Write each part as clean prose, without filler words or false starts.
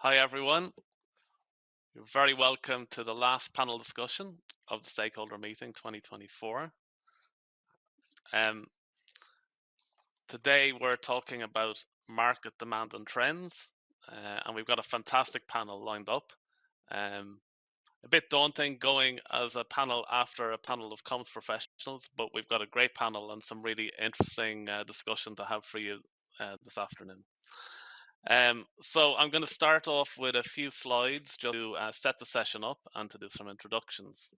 Hi everyone, you're very welcome to the last panel discussion of the Stakeholder Meeting 2024. Today we're talking about market demand and trends, and we've got a fantastic panel lined up. A bit daunting going as a panel after a panel of comms professionals, but we've got a great panel and some really interesting discussion to have for you this afternoon. So I'm going to start off with a few slides just to set the session up and to do some introductions.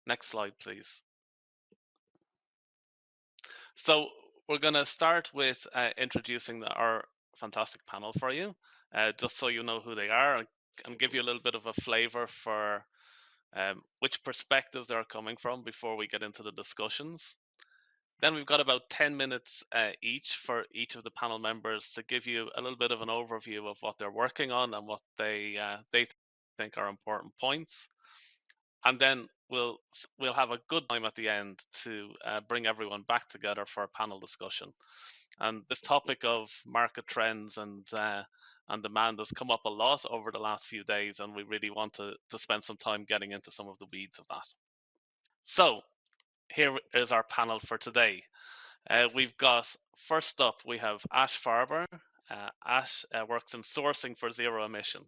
Next slide, please. So we're going to start with introducing our fantastic panel for you, just so you know who they are and give you a little bit of a flavor for which perspectives they're coming from before we get into the discussions. Then we've got about 10 minutes each for each of the panel members to give you a little bit of an overview of what they're working on and what they think are important points. And then we'll have a good time at the end to bring everyone back together for a panel discussion. And this topic of market trends and demand has come up a lot over the last few days, and we really want to spend some time getting into some of the weeds of that. So here is our panel for today. We've got, first up, we have Aish Farber. Aish works in sourcing for ZeroMission.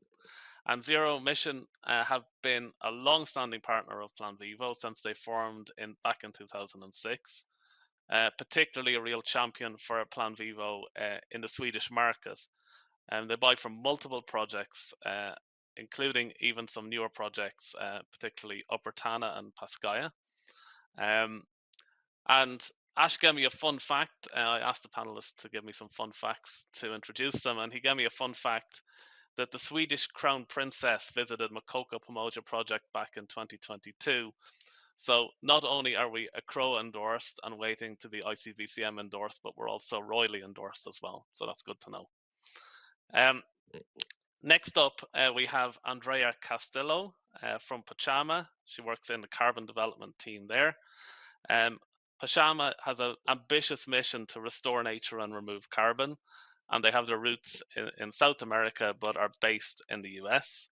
And ZeroMission have been a long-standing partner of Plan Vivo since they formed back in 2006, particularly a real champion for Plan Vivo in the Swedish market. And they buy from multiple projects, including even some newer projects, particularly Upper Tana and Paskaya. And Aish gave me a fun fact. I asked the panelists to give me some fun facts to introduce them, and he gave me a fun fact that the Swedish Crown Princess visited Makoko Pomoja project back in 2022. So not only are we ACRO endorsed and waiting to be ICVCM endorsed, but we're also royally endorsed as well. So that's good to know. Next up, we have Andrea Castillo from Pachama. She works in the carbon development team there. Pachama has an ambitious mission to restore nature and remove carbon, and they have their roots in South America but are based in the US.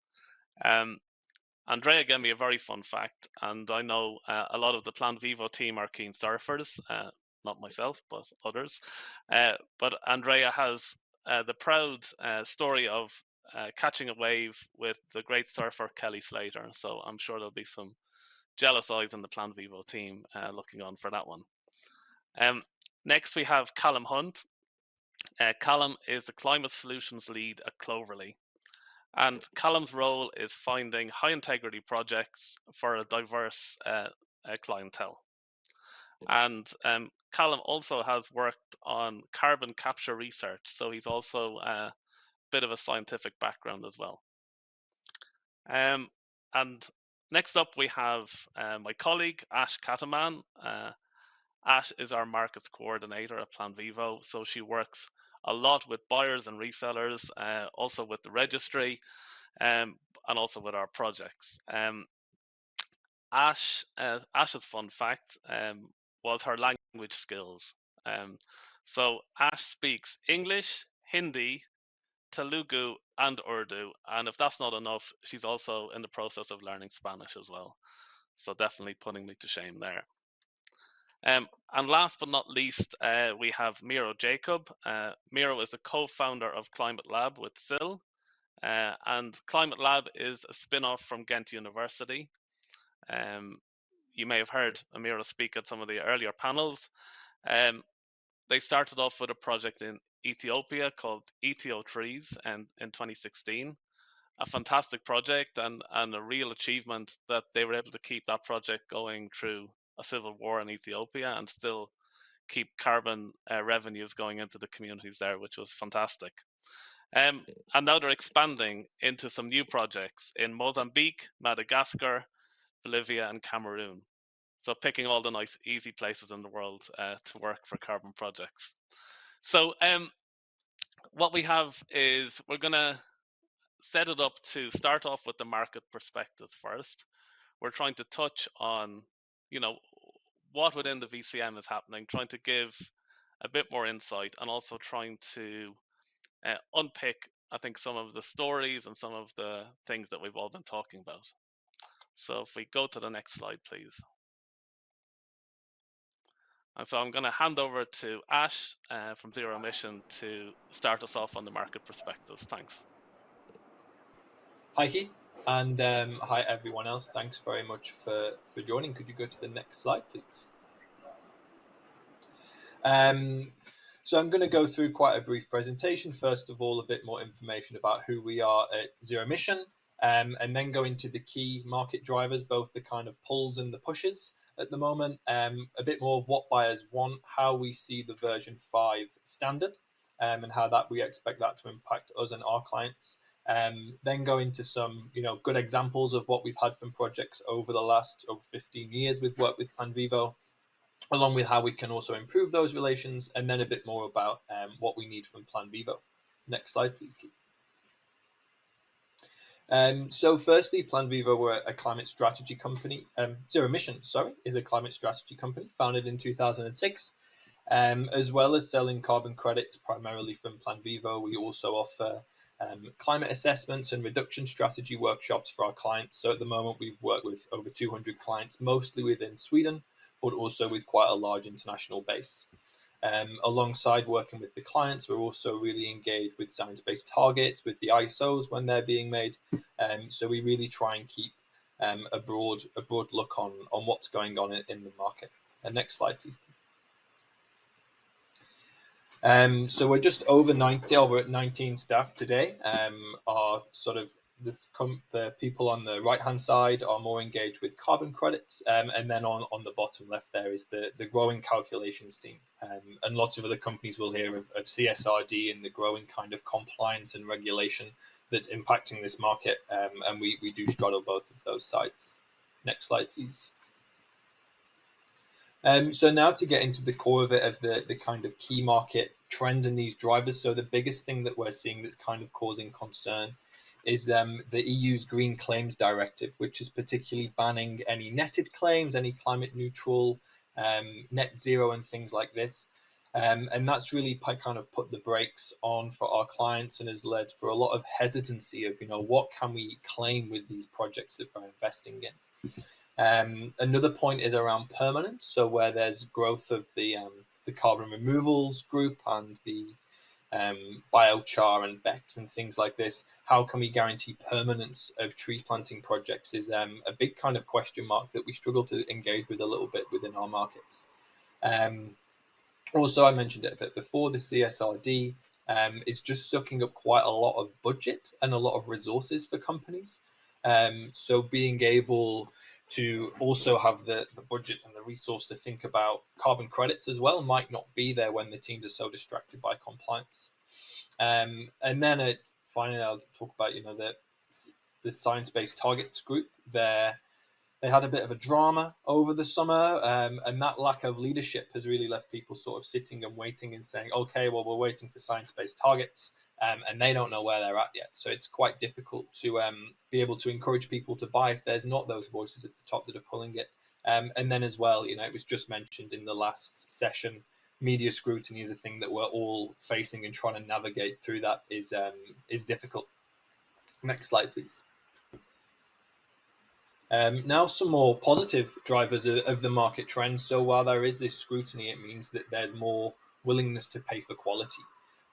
Andrea gave me a very fun fact, and I know a lot of the Plan Vivo team are keen surfers, not myself, but others. But Andrea has the proud story of catching a wave with the great surfer Kelly Slater, so I'm sure there'll be some jealous eyes in the Plan Vivo team looking on for that one. Next, we have Callum Hunt. Callum is the Climate Solutions Lead at Cloverly. And Callum's role is finding high integrity projects for a diverse clientele. And Callum also has worked on carbon capture research, so he's also a bit of a scientific background as well. And next up, we have my colleague, Aish Katakam. Aish is our markets coordinator at Plan Vivo, so she works a lot with buyers and resellers, also with the registry, and also with our projects. Aish's fun fact was her language skills. So Aish speaks English, Hindi, Telugu, and Urdu, and if that's not enough, she's also in the process of learning Spanish as well. So definitely putting me to shame there. And last but not least, we have Miro Jacob. Miro is a co-founder of Climate Lab with Sil, and Climate Lab is a spin-off from Ghent University. You may have heard Miro speak at some of the earlier panels. They started off with a project in Ethiopia called Ethio Trees in 2016. A fantastic project and a real achievement that they were able to keep that project going through a civil war in Ethiopia and still keep carbon revenues going into the communities there, which was fantastic. And now they're expanding into some new projects in Mozambique, Madagascar, Bolivia, and Cameroon. So picking all the nice, easy places in the world to work for carbon projects. So what we have is we're going to set it up to start off with the market perspective first. We're trying to touch on, what within the VCM is happening, trying to give a bit more insight, and also trying to unpick, I think, some of the stories and some of the things that we've all been talking about. So if we go to the next slide, please. And so I'm going to hand over to Aish from ZeroMission to start us off on the market perspectives. Thanks. Hi, Keith, and hi, everyone else. Thanks very much for joining. Could you go to the next slide, please? So I'm going to go through quite a brief presentation. First of all, a bit more information about who we are at ZeroMission, and then go into the key market drivers, both the kind of pulls and the pushes at the moment, a bit more of what buyers want, how we see the version 5 standard, and how that we expect that to impact us and our clients. Then go into some, good examples of what we've had from projects over the last over 15 years with work with Plan Vivo, along with how we can also improve those relations, and then a bit more about what we need from Plan Vivo. Next slide, please, Keith. So firstly, Plan Vivo, we're a climate strategy company. ZeroMission, is a climate strategy company founded in 2006. As well as selling carbon credits primarily from Plan Vivo, we also offer climate assessments and reduction strategy workshops for our clients. So at the moment, we've worked with over 200 clients, mostly within Sweden, but also with quite a large international base. Alongside working with the clients, we're also really engaged with science-based targets, with the ISOs when they're being made. So we really try and keep a broad look on what's going on in the market. Next slide, please. So we're just over 90, we're at 19 staff today. Our sort of the people on the right-hand side are more engaged with carbon credits, and then on the bottom left there is the growing calculations team. And lots of other companies will hear of CSRD and the growing kind of compliance and regulation that's impacting this market, and we do straddle both of those sides. Next slide, please. So now to get into the core of it, of the kind of key market trends and these drivers. So the biggest thing that we're seeing that's kind of causing concern is the EU's Green Claims Directive, which is particularly banning any netted claims, any climate neutral, net zero and things like this. And that's really kind of put the brakes on for our clients and has led for a lot of hesitancy of, what can we claim with these projects that we're investing in. Another point is around permanence. So where there's growth of the carbon removals group and the biochar and BECCS and things like this, how can we guarantee permanence of tree planting projects is a big kind of question mark that we struggle to engage with a little bit within our markets. Also, I mentioned it a bit before, the CSRD is just sucking up quite a lot of budget and a lot of resources for companies. So being able to also have the budget and the resource to think about carbon credits as well might not be there when the teams are so distracted by compliance. And then finally, I'll talk about the science-based targets group. They had a bit of a drama over the summer, and that lack of leadership has really left people sort of sitting and waiting and saying, okay, well, we're waiting for science-based targets. And they don't know where they're at yet. So it's quite difficult to be able to encourage people to buy if there's not those voices at the top that are pulling it. And then as well, it was just mentioned in the last session, media scrutiny is a thing that we're all facing, and trying to navigate through that is difficult. Next slide, please. Now some more positive drivers of the market trends. So while there is this scrutiny, it means that there's more willingness to pay for quality.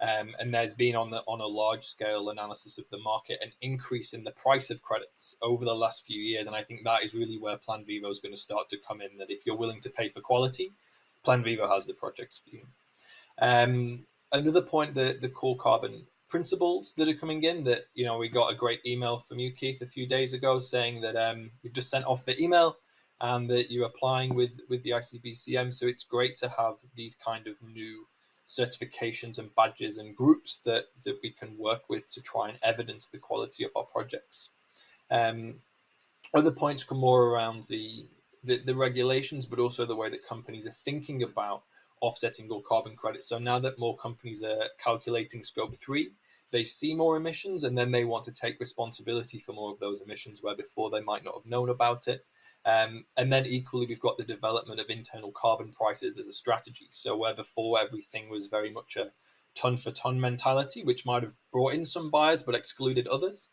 And there's been on a large scale analysis of the market an increase in the price of credits over the last few years, and I think that is really where Plan Vivo is going to start to come in. That if you're willing to pay for quality, Plan Vivo has the projects for you. Another point, the core carbon principles that are coming in. That we got a great email from you, Keith, a few days ago saying that you've just sent off the email and that you're applying with the ICBCM. So it's great to have these kind of new certifications and badges and groups that we can work with to try and evidence the quality of our projects. Other points come more around the regulations, but also the way that companies are thinking about offsetting all carbon credits. So now that more companies are calculating scope 3, they see more emissions and then they want to take responsibility for more of those emissions, where before they might not have known about it. And then equally, we've got the development of internal carbon prices as a strategy. So where before everything was very much a ton for ton mentality, which might have brought in some buyers but excluded others.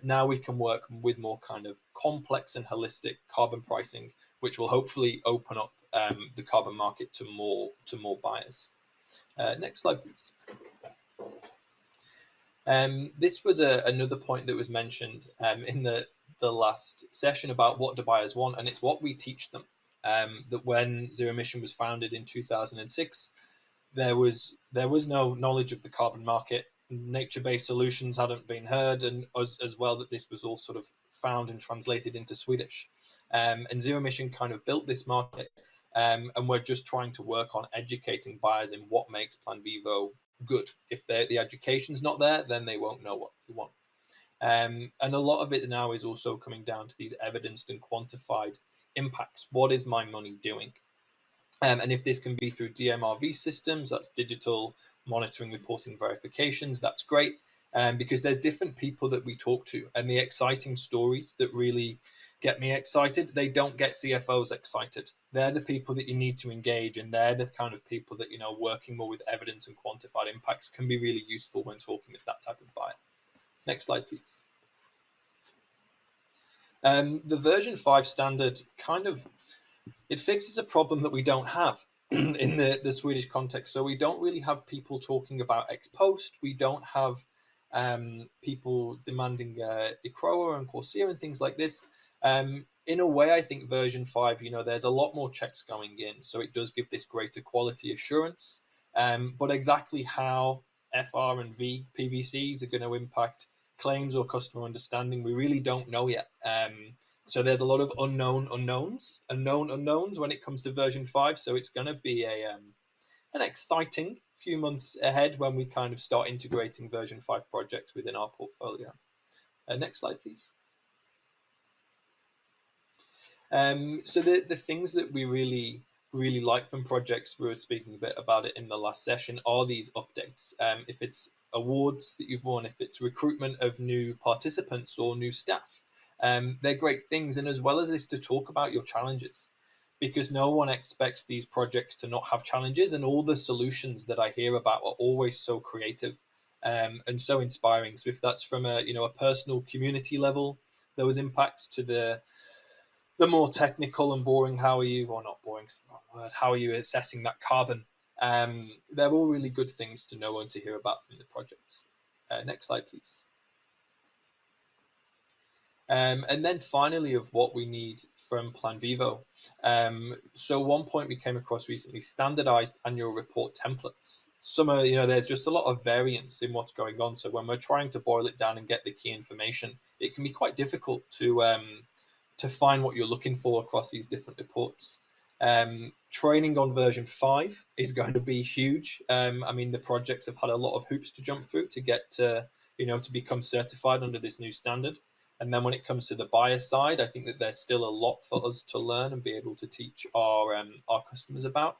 Now we can work with more kind of complex and holistic carbon pricing, which will hopefully open up the carbon market to more buyers. Next slide, please. This was another point that was mentioned in the last session about what do buyers want, and it's what we teach them. That when ZeroMission was founded in 2006, there was no knowledge of the carbon market. Nature-based solutions hadn't been heard, and as well that this was all sort of found and translated into Swedish. And ZeroMission kind of built this market, and we're just trying to work on educating buyers in what makes Plan Vivo good. If the education's not there, then they won't know what they want. And a lot of it now is also coming down to these evidenced and quantified impacts. What is my money doing? And if this can be through DMRV systems, that's digital monitoring, reporting, verifications, that's great. Because there's different people that we talk to, and the exciting stories that really get me excited, they don't get CFOs excited. They're the people that you need to engage, and they're the kind of people that, working more with evidence and quantified impacts can be really useful when talking with that type of buyer. Next slide, please. The version 5 standard it fixes a problem that we don't have in the Swedish context. So we don't really have people talking about ex post. We don't have people demanding ICROA and Corsair and things like this. In a way, I think version 5, there's a lot more checks going in. So it does give this greater quality assurance. But exactly how FR and V PVCs are going to impact claims or customer understanding, we really don't know yet. So there's a lot of unknown unknowns when it comes to version 5. So it's going to be an exciting few months ahead when we kind of start integrating version 5 projects within our portfolio. Next slide, please. So the things that we really like from projects, we were speaking a bit about it in the last session, are these updates. If it's awards that you've won, if it's recruitment of new participants or new staff, they're great things. And as well as this, to talk about your challenges, because no one expects these projects to not have challenges, and all the solutions that I hear about are always so creative and so inspiring. So if that's from a personal community level, those impacts, to the more technical and boring, how are you assessing that carbon, they're all really good things to know and to hear about from the projects. Next slide, please. And then finally, of what we need from Plan Vivo. So one point we came across recently, standardized annual report templates. There's just a lot of variance in what's going on. So when we're trying to boil it down and get the key information, it can be quite difficult to find what you're looking for across these different reports. Training on version 5 is going to be huge. The projects have had a lot of hoops to jump through to get to become certified under this new standard. And then when it comes to the buyer side, I think that there's still a lot for us to learn and be able to teach our customers about.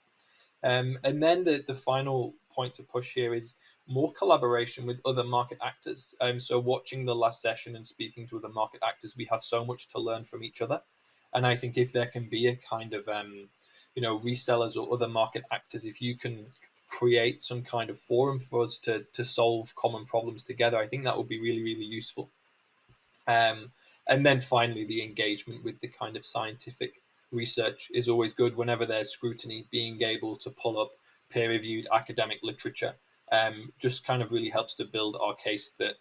And then the final point to push here is more collaboration with other market actors. So watching the last session and speaking to other market actors, we have so much to learn from each other. And I think if there can be a kind of, resellers or other market actors, if you can create some kind of forum for us to solve common problems together, I think that would be really, really useful. And then finally, the engagement with the kind of scientific research is always good. Whenever there's scrutiny, being able to pull up peer-reviewed academic literature just kind of really helps to build our case that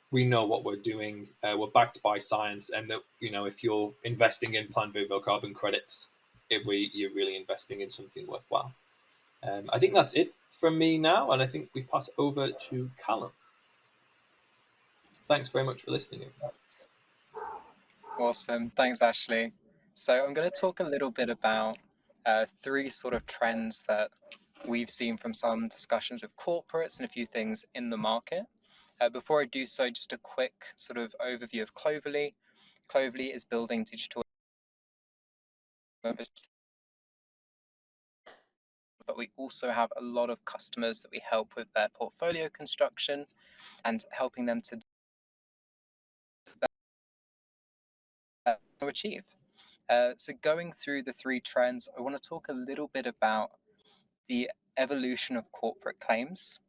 we know what we're doing, we're backed by science, and that if you're investing in Plan Vivo carbon credits, you're really investing in something worthwhile. I think that's it from me now, and I think we pass over to Callum. Thanks very much for listening. Awesome. Thanks, Ashley. So I'm going to talk a little bit about 3 sort of trends that we've seen from some discussions with corporates and a few things in the market. Before I do so, just a quick sort of overview of Cloverly. Cloverly is building digital, but we also have a lot of customers that we help with their portfolio construction and helping them to achieve. So going through the three trends, I want to talk a little bit about the evolution of corporate claims,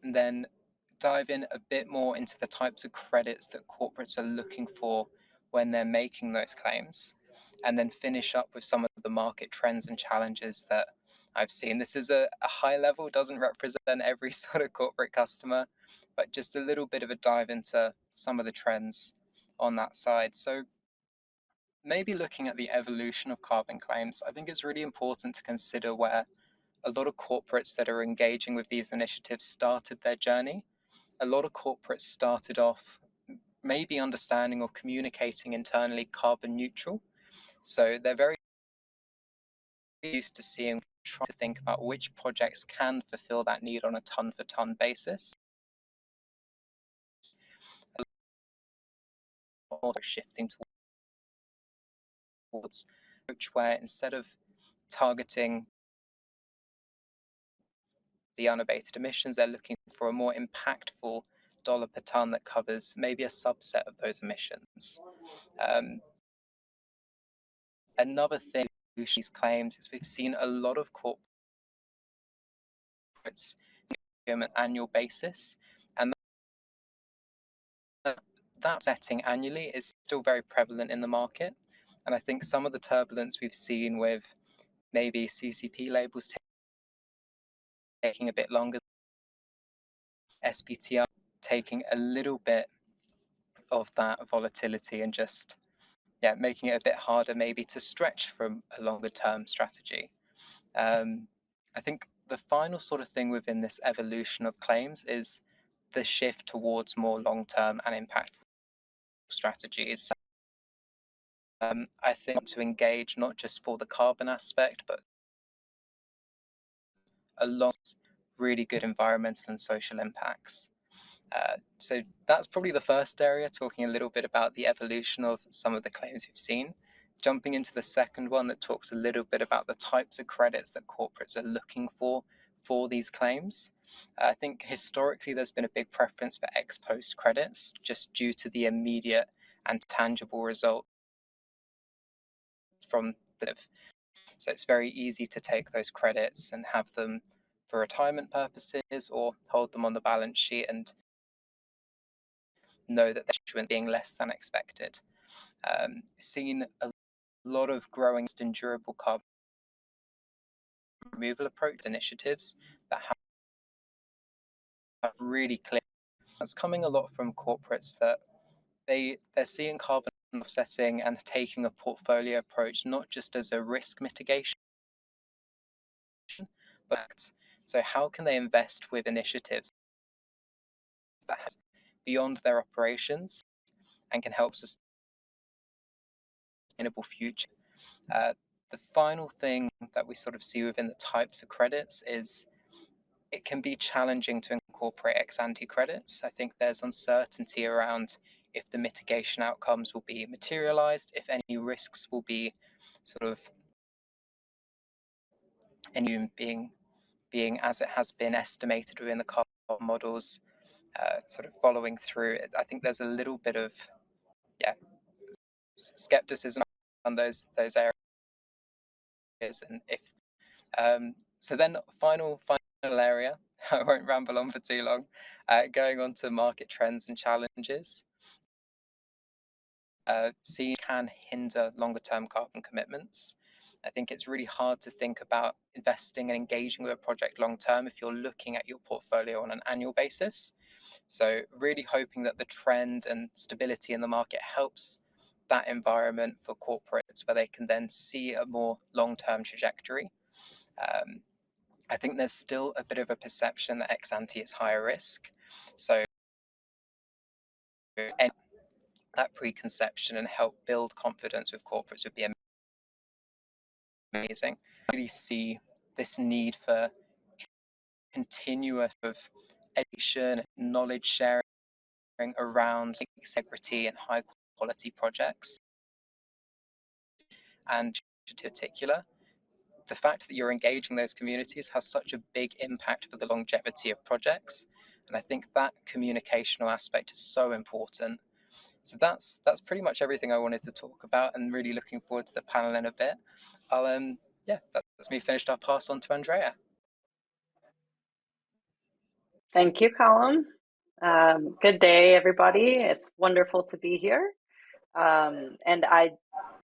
and then dive in a bit more into the types of credits that corporates are looking for when they're making those claims, and then finish up with some of the market trends and challenges that I've seen. This is a high level, doesn't represent every sort of corporate customer, but just a little bit of a dive into some of the trends on that side. So maybe looking at the evolution of carbon claims, I think it's really important to consider where a lot of corporates that are engaging with these initiatives started their journey. A lot of corporates started off maybe understanding or communicating internally carbon neutral. So they're very used to seeing, trying to think about which projects can fulfill that need on a ton for ton basis. Also shifting towards where instead of targeting the unabated emissions, they're looking for a more impactful dollar per ton that covers maybe a subset of those emissions. Another thing with these claims is we've seen a lot of corporates on an annual basis, and that setting annually is still very prevalent in the market. And I think some of the turbulence we've seen with maybe CCP labels taking a bit longer, SBTR taking a little bit of that volatility and just making it a bit harder maybe to stretch from a longer term strategy. I think the final sort of thing within this evolution of claims is the shift towards more long term and impactful strategies. I think to engage not just for the carbon aspect, but along really good environmental and social impacts. So that's probably the first area, talking a little bit about the evolution of some of the claims we've seen. Jumping into the second one that talks a little bit about the types of credits that corporates are looking for these claims. I think historically there's been a big preference for ex post credits just due to the immediate and tangible result from the. So it's very easy to take those credits and have them for retirement purposes or hold them on the balance sheet and know that they're being less than expected. Seen a lot of growing and durable carbon removal approach initiatives that have really clear. That's coming a lot from corporates that they're seeing carbon offsetting and taking a portfolio approach, not just as a risk mitigation, but so how can they invest with initiatives that has beyond their operations and can help sustainable future. The final thing that we sort of see within the types of credits is it can be challenging to incorporate ex-ante credits. I think there's uncertainty around if the mitigation outcomes will be materialized, if any risks will be sort of being as it has been estimated within the carbon models, sort of following through. I think there's a little bit of skepticism on those areas, and if so then final area, I won't ramble on for too long, going on to market trends and challenges. Seeing can hinder longer term carbon commitments. I think it's really hard to think about investing and engaging with a project long term if you're looking at your portfolio on an annual basis. So really hoping that the trend and stability in the market helps that environment for corporates where they can then see a more long-term trajectory. I think there's still a bit of a perception that ex-ante is higher risk. So that preconception and help build confidence with corporates would be amazing. I really see this need for continuous of education, knowledge sharing around integrity and high quality projects. And in particular, the fact that you're engaging those communities has such a big impact for the longevity of projects. And I think that communicational aspect is so important. So that's pretty much everything I wanted to talk about, and really looking forward to the panel in a bit. Yeah, that's me finished. I'll pass on to Andrea. Thank you, Callum. Good day, everybody. It's wonderful to be here. And I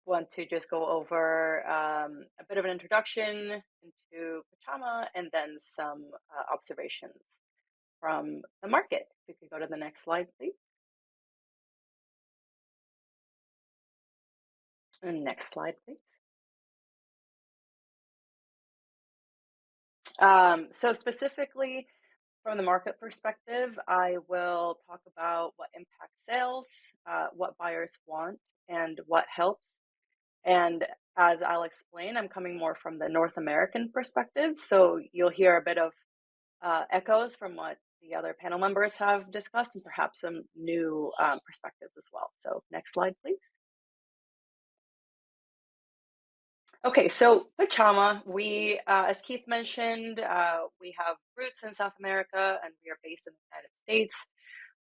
want to just go over a bit of an introduction into Pachama and then some observations from the market. If you could go to the next slide, please. And next slide, please. So specifically, from the market perspective, I will talk about what impacts sales, what buyers want, and what helps. And as I'll explain, I'm coming more from the North American perspective. So you'll hear a bit of echoes from what the other panel members have discussed and perhaps some new perspectives as well. So next slide, please. Okay, so Pachama, we, as Keith mentioned, we have roots in South America and we are based in the United States.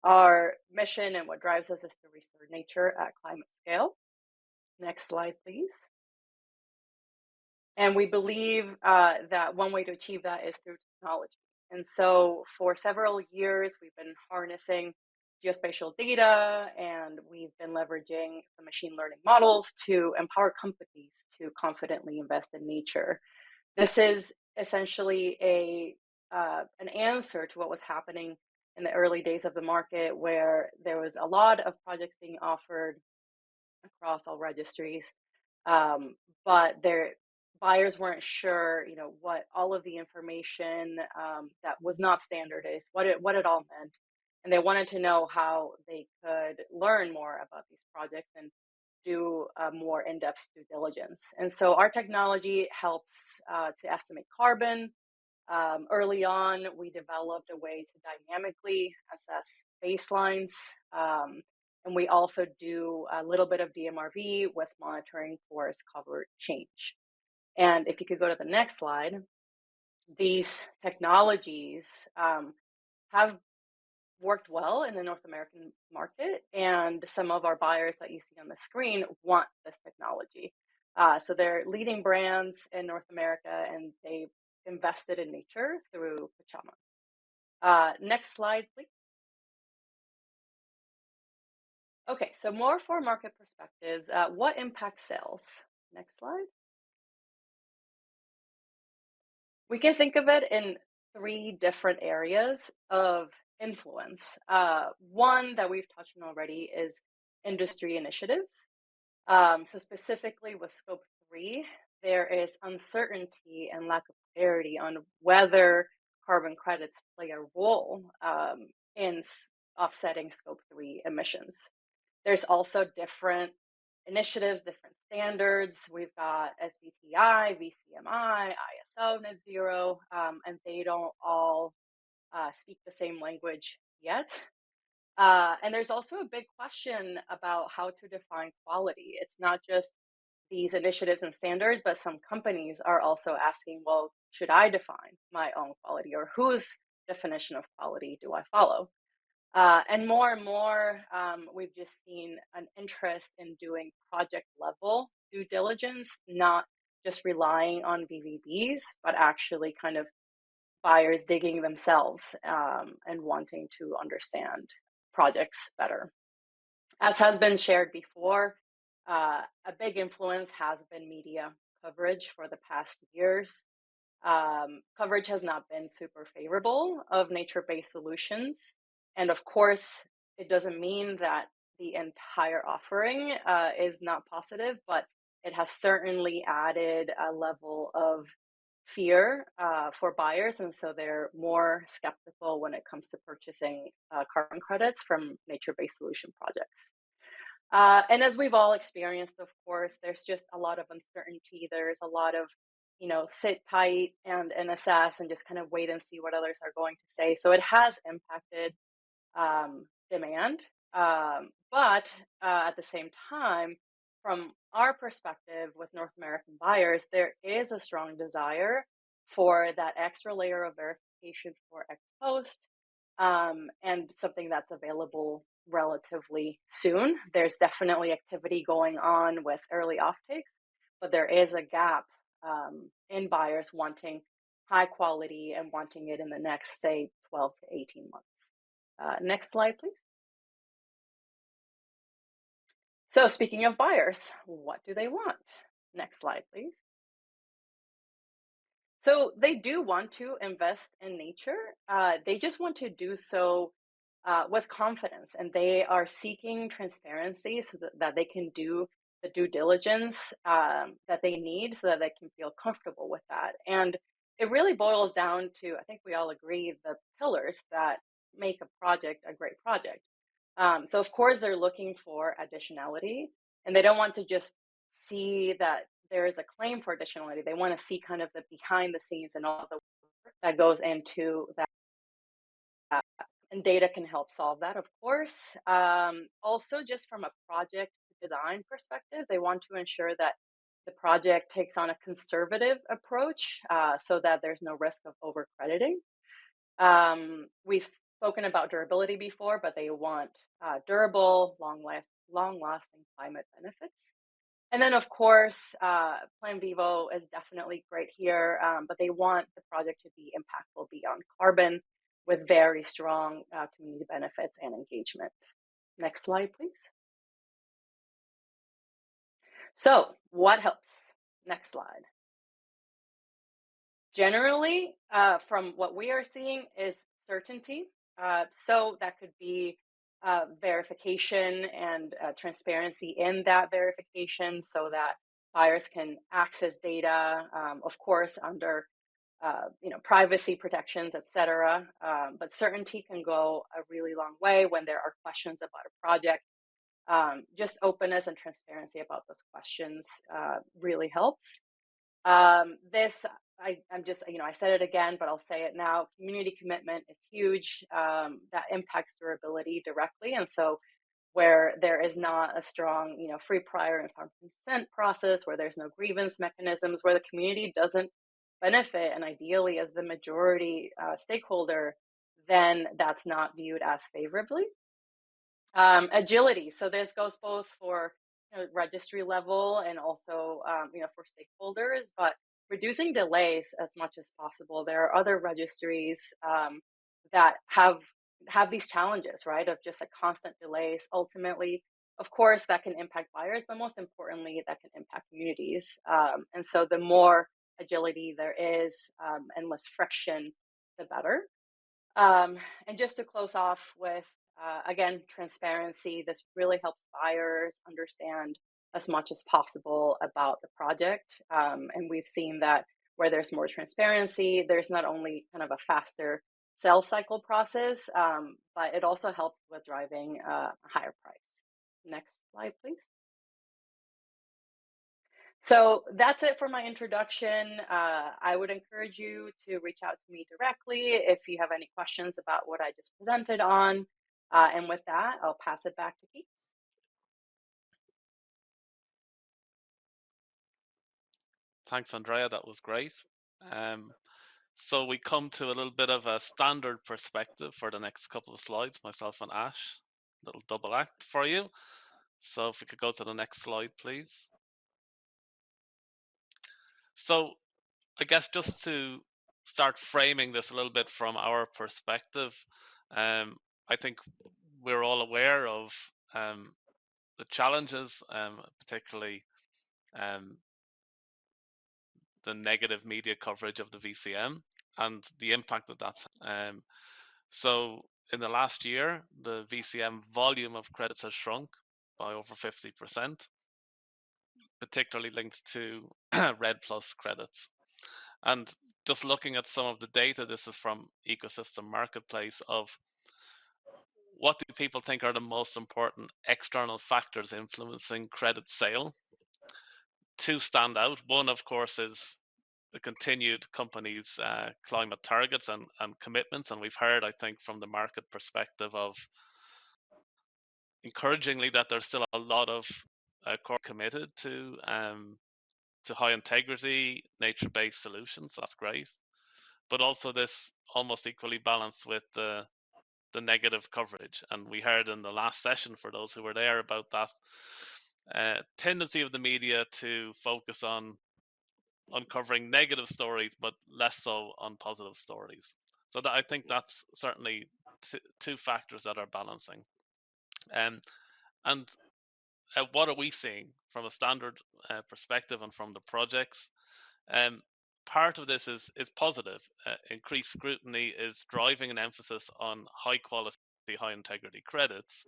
Our mission and what drives us is to restore nature at climate scale. Next slide, please. And we believe that one way to achieve that is through technology. And so for several years, we've been harnessing geospatial data, and we've been leveraging the machine learning models to empower companies to confidently invest in nature. This is essentially an answer to what was happening in the early days of the market, where there was a lot of projects being offered across all registries, but their buyers weren't sure, what all of the information that was not standardized, what it all meant, and they wanted to know how they could learn more about these projects and do more in-depth due diligence. And so our technology helps to estimate carbon. Early on, we developed a way to dynamically assess baselines. And we also do a little bit of DMRV with monitoring forest cover change. And if you could go to the next slide, these technologies have worked well in the North American market, and some of our buyers that you see on the screen want this technology. So they're leading brands in North America, and they've invested in nature through Pachama. Next slide, please. Okay, so more for market perspectives, what impacts sales? Next slide. We can think of it in 3 different areas of influence. One that we've touched on already is industry initiatives. So specifically with scope 3, there is uncertainty and lack of clarity on whether carbon credits play a role in offsetting scope 3 emissions. There's also different initiatives, different standards. We've got SBTI, VCMI, ISO, Net Zero, and they don't all speak the same language yet. And there's also a big question about how to define quality. It's not just these initiatives and standards, but some companies are also asking, well, should I define my own quality, or whose definition of quality do I follow? And more, we've just seen an interest in doing project level due diligence, not just relying on VVBs, but actually kind of buyers digging themselves and wanting to understand projects better. As has been shared before, a big influence has been media coverage for the past years. Coverage has not been super favorable of nature-based solutions. And of course, it doesn't mean that the entire offering is not positive, but it has certainly added a level of fear for buyers. And so they're more skeptical when it comes to purchasing carbon credits from nature-based solution projects. And as we've all experienced, of course, there's just a lot of uncertainty. There's a lot of, sit tight and assess and just kind of wait and see what others are going to say. So it has impacted demand. But at the same time, from our perspective with North American buyers, there is a strong desire for that extra layer of verification for ex post, and something that's available relatively soon. There's definitely activity going on with early offtakes, but there is a gap in buyers wanting high quality and wanting it in the next, say, 12 to 18 months. Next slide, please. So speaking of buyers, what do they want? Next slide, please. So they do want to invest in nature. They just want to do so with confidence, and they are seeking transparency so that they can do the due diligence that they need so that they can feel comfortable with that. And it really boils down to, I think we all agree, the pillars that make a project a great project. So of course they're looking for additionality, and they don't want to just see that there is a claim for additionality. They want to see kind of the behind the scenes and all the work that goes into that. And data can help solve that, of course. Also, just from a project design perspective, they want to ensure that the project takes on a conservative approach so that there's no risk of overcrediting. We've spoken about durability before, but they want durable, long-lasting climate benefits. And then, of course, Plan Vivo is definitely great here, but they want the project to be impactful beyond carbon with very strong community benefits and engagement. Next slide, please. So what helps? Next slide. Generally, from what we are seeing is certainty. So that could be verification and transparency in that verification so that buyers can access data, of course, under privacy protections, etc. But certainty can go a really long way when there are questions about a project. Just openness and transparency about those questions really helps. I'm just, I said it again, but I'll say it now. Community commitment is huge. That impacts durability directly. And so where there is not a strong, free prior informed consent process, where there's no grievance mechanisms, where the community doesn't benefit, and ideally as the majority stakeholder, then that's not viewed as favorably. Agility. So this goes both for registry level and also for stakeholders, but reducing delays as much as possible. There are other registries that have these challenges, right, of just constant delays. Ultimately, of course, that can impact buyers, but most importantly, that can impact communities. And so the more agility there is and less friction, the better. And just to close off with, again, transparency. This really helps buyers understand as much as possible about the project. And we've seen that where there's more transparency, there's not only kind of a faster sales cycle process, but it also helps with driving a higher price. Next slide, please. So that's it for my introduction. I would encourage you to reach out to me directly if you have any questions about what I just presented on. And with that, I'll pass it back to Keith. Thanks, Andrea. That was great. So we come to a little bit of a standard perspective for the next couple of slides, myself and Aish. Little double act for you. So if we could go to the next slide, please. So I guess just to start framing this a little bit from our perspective, I think we're all aware of the challenges, particularly the negative media coverage of the VCM and the impact that that's. So in the last year, the VCM volume of credits has shrunk by over 50%, particularly linked to Red Plus credits. And just looking at some of the data, this is from Ecosystem Marketplace, of what do people think are the most important external factors influencing credit sale? Two stand out. One, of course, is the continued companies' climate targets and commitments. And we've heard, I think, from the market perspective of encouragingly that there's still a lot of committed to high integrity, nature-based solutions. So that's great. But also this almost equally balanced with the the negative coverage. And we heard in the last session, for those who were there, about that tendency of the media to focus on uncovering negative stories, but less so on positive stories. So that, I think that's certainly two factors that are balancing. And what are we seeing from a standard perspective and from the projects? Part of this is positive. Increased scrutiny is driving an emphasis on high quality, high integrity credits,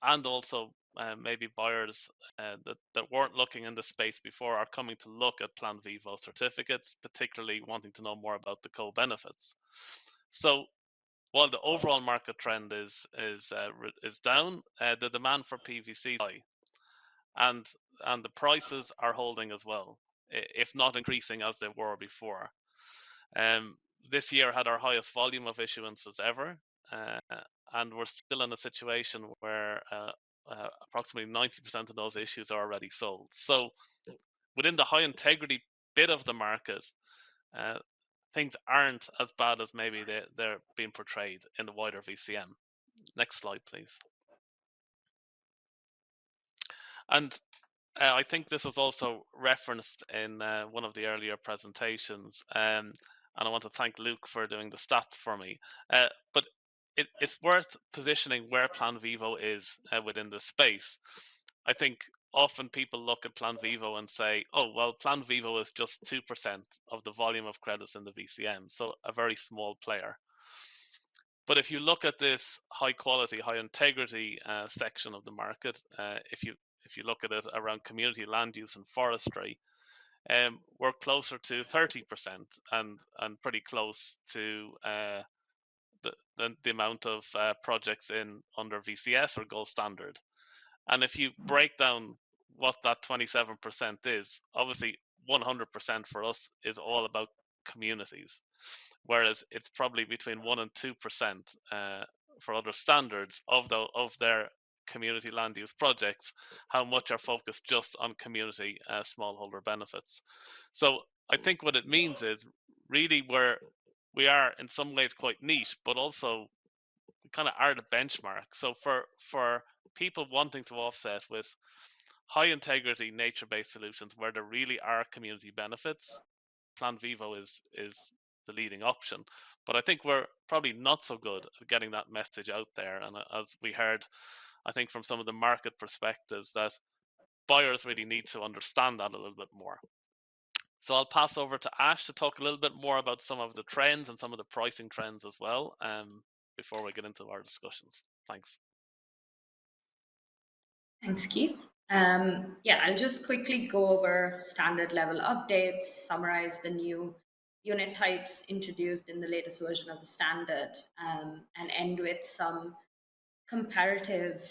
and also maybe buyers that weren't looking in the space before are coming to look at Plan Vivo certificates, particularly wanting to know more about the co-benefits. So while the overall market trend is down, the demand for PVC is high, and the prices are holding as well, if not increasing as they were before. This year had our highest volume of issuances ever, and we're still in a situation where approximately 90% of those issues are already sold. So within the high integrity bit of the market, things aren't as bad as maybe they're being portrayed in the wider VCM. Next slide, please. And I think this was also referenced in one of the earlier presentations, and I want to thank Luke for doing the stats for me. But it's worth positioning where Plan Vivo is within the space. I think often people look at Plan Vivo and say, oh, well, Plan Vivo is just 2% of the volume of credits in the VCM, so a very small player. But if you look at this high quality, high integrity section of the market, if you look at it around community land use and forestry, we're closer to 30% and pretty close to the amount of projects in under VCS or gold standard. And if you break down what that 27% is, obviously 100% for us is all about communities, whereas it's probably between 1 and 2% for other standards of their community land use projects, how much are focused just on community smallholder benefits. So I think what it means is really we are in some ways quite niche, but also we kind of are the benchmark. So for people wanting to offset with high integrity nature-based solutions where there really are community benefits, Plan Vivo is the leading option. But I think we're probably not so good at getting that message out there. And as we heard, I think from some of the market perspectives, that buyers really need to understand that a little bit more. So I'll pass over to Aish to talk a little bit more about some of the trends and some of the pricing trends as well, before we get into our discussions. Thanks. Thanks, Keith. Yeah, I'll just quickly go over standard level updates, summarize the new unit types introduced in the latest version of the standard, and end with some comparative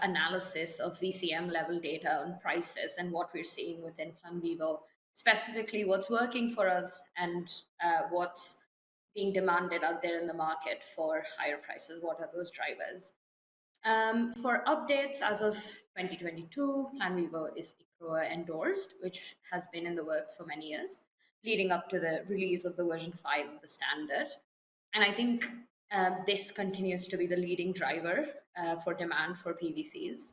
analysis of VCM level data on prices and what we're seeing within Plan Vivo, specifically what's working for us and what's being demanded out there in the market for higher prices. What are those drivers? For updates as of 2022, Plan Vivo is ICROA endorsed, which has been in the works for many years, leading up to the release of the version 5 of the standard. And I think this continues to be the leading driver for demand for PVCs.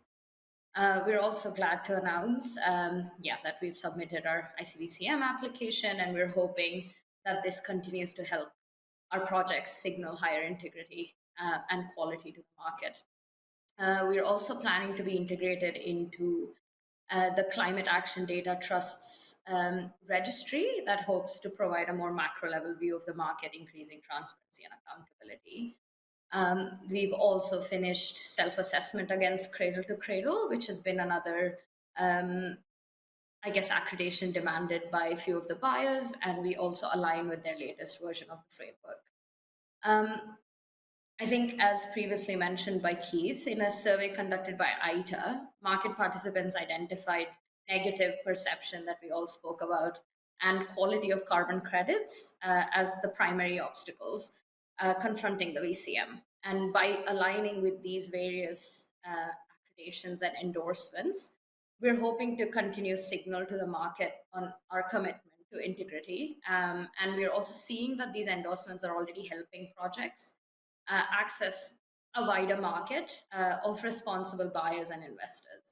We're also glad to announce that we've submitted our ICVCM application, and we're hoping that this continues to help our projects signal higher integrity and quality to the market. We're also planning to be integrated into the Climate Action Data Trust's registry that hopes to provide a more macro level view of the market, increasing transparency and accountability. We've also finished self-assessment against Cradle to Cradle, which has been another, accreditation demanded by a few of the buyers, and we also align with their latest version of the framework. I think, as previously mentioned by Keith, in a survey conducted by ITA, market participants identified negative perception that we all spoke about and quality of carbon credits as the primary obstacles confronting the VCM. And by aligning with these various accreditations and endorsements, we're hoping to continue signal to the market on our commitment to integrity. And we're also seeing that these endorsements are already helping projects access a wider market of responsible buyers and investors.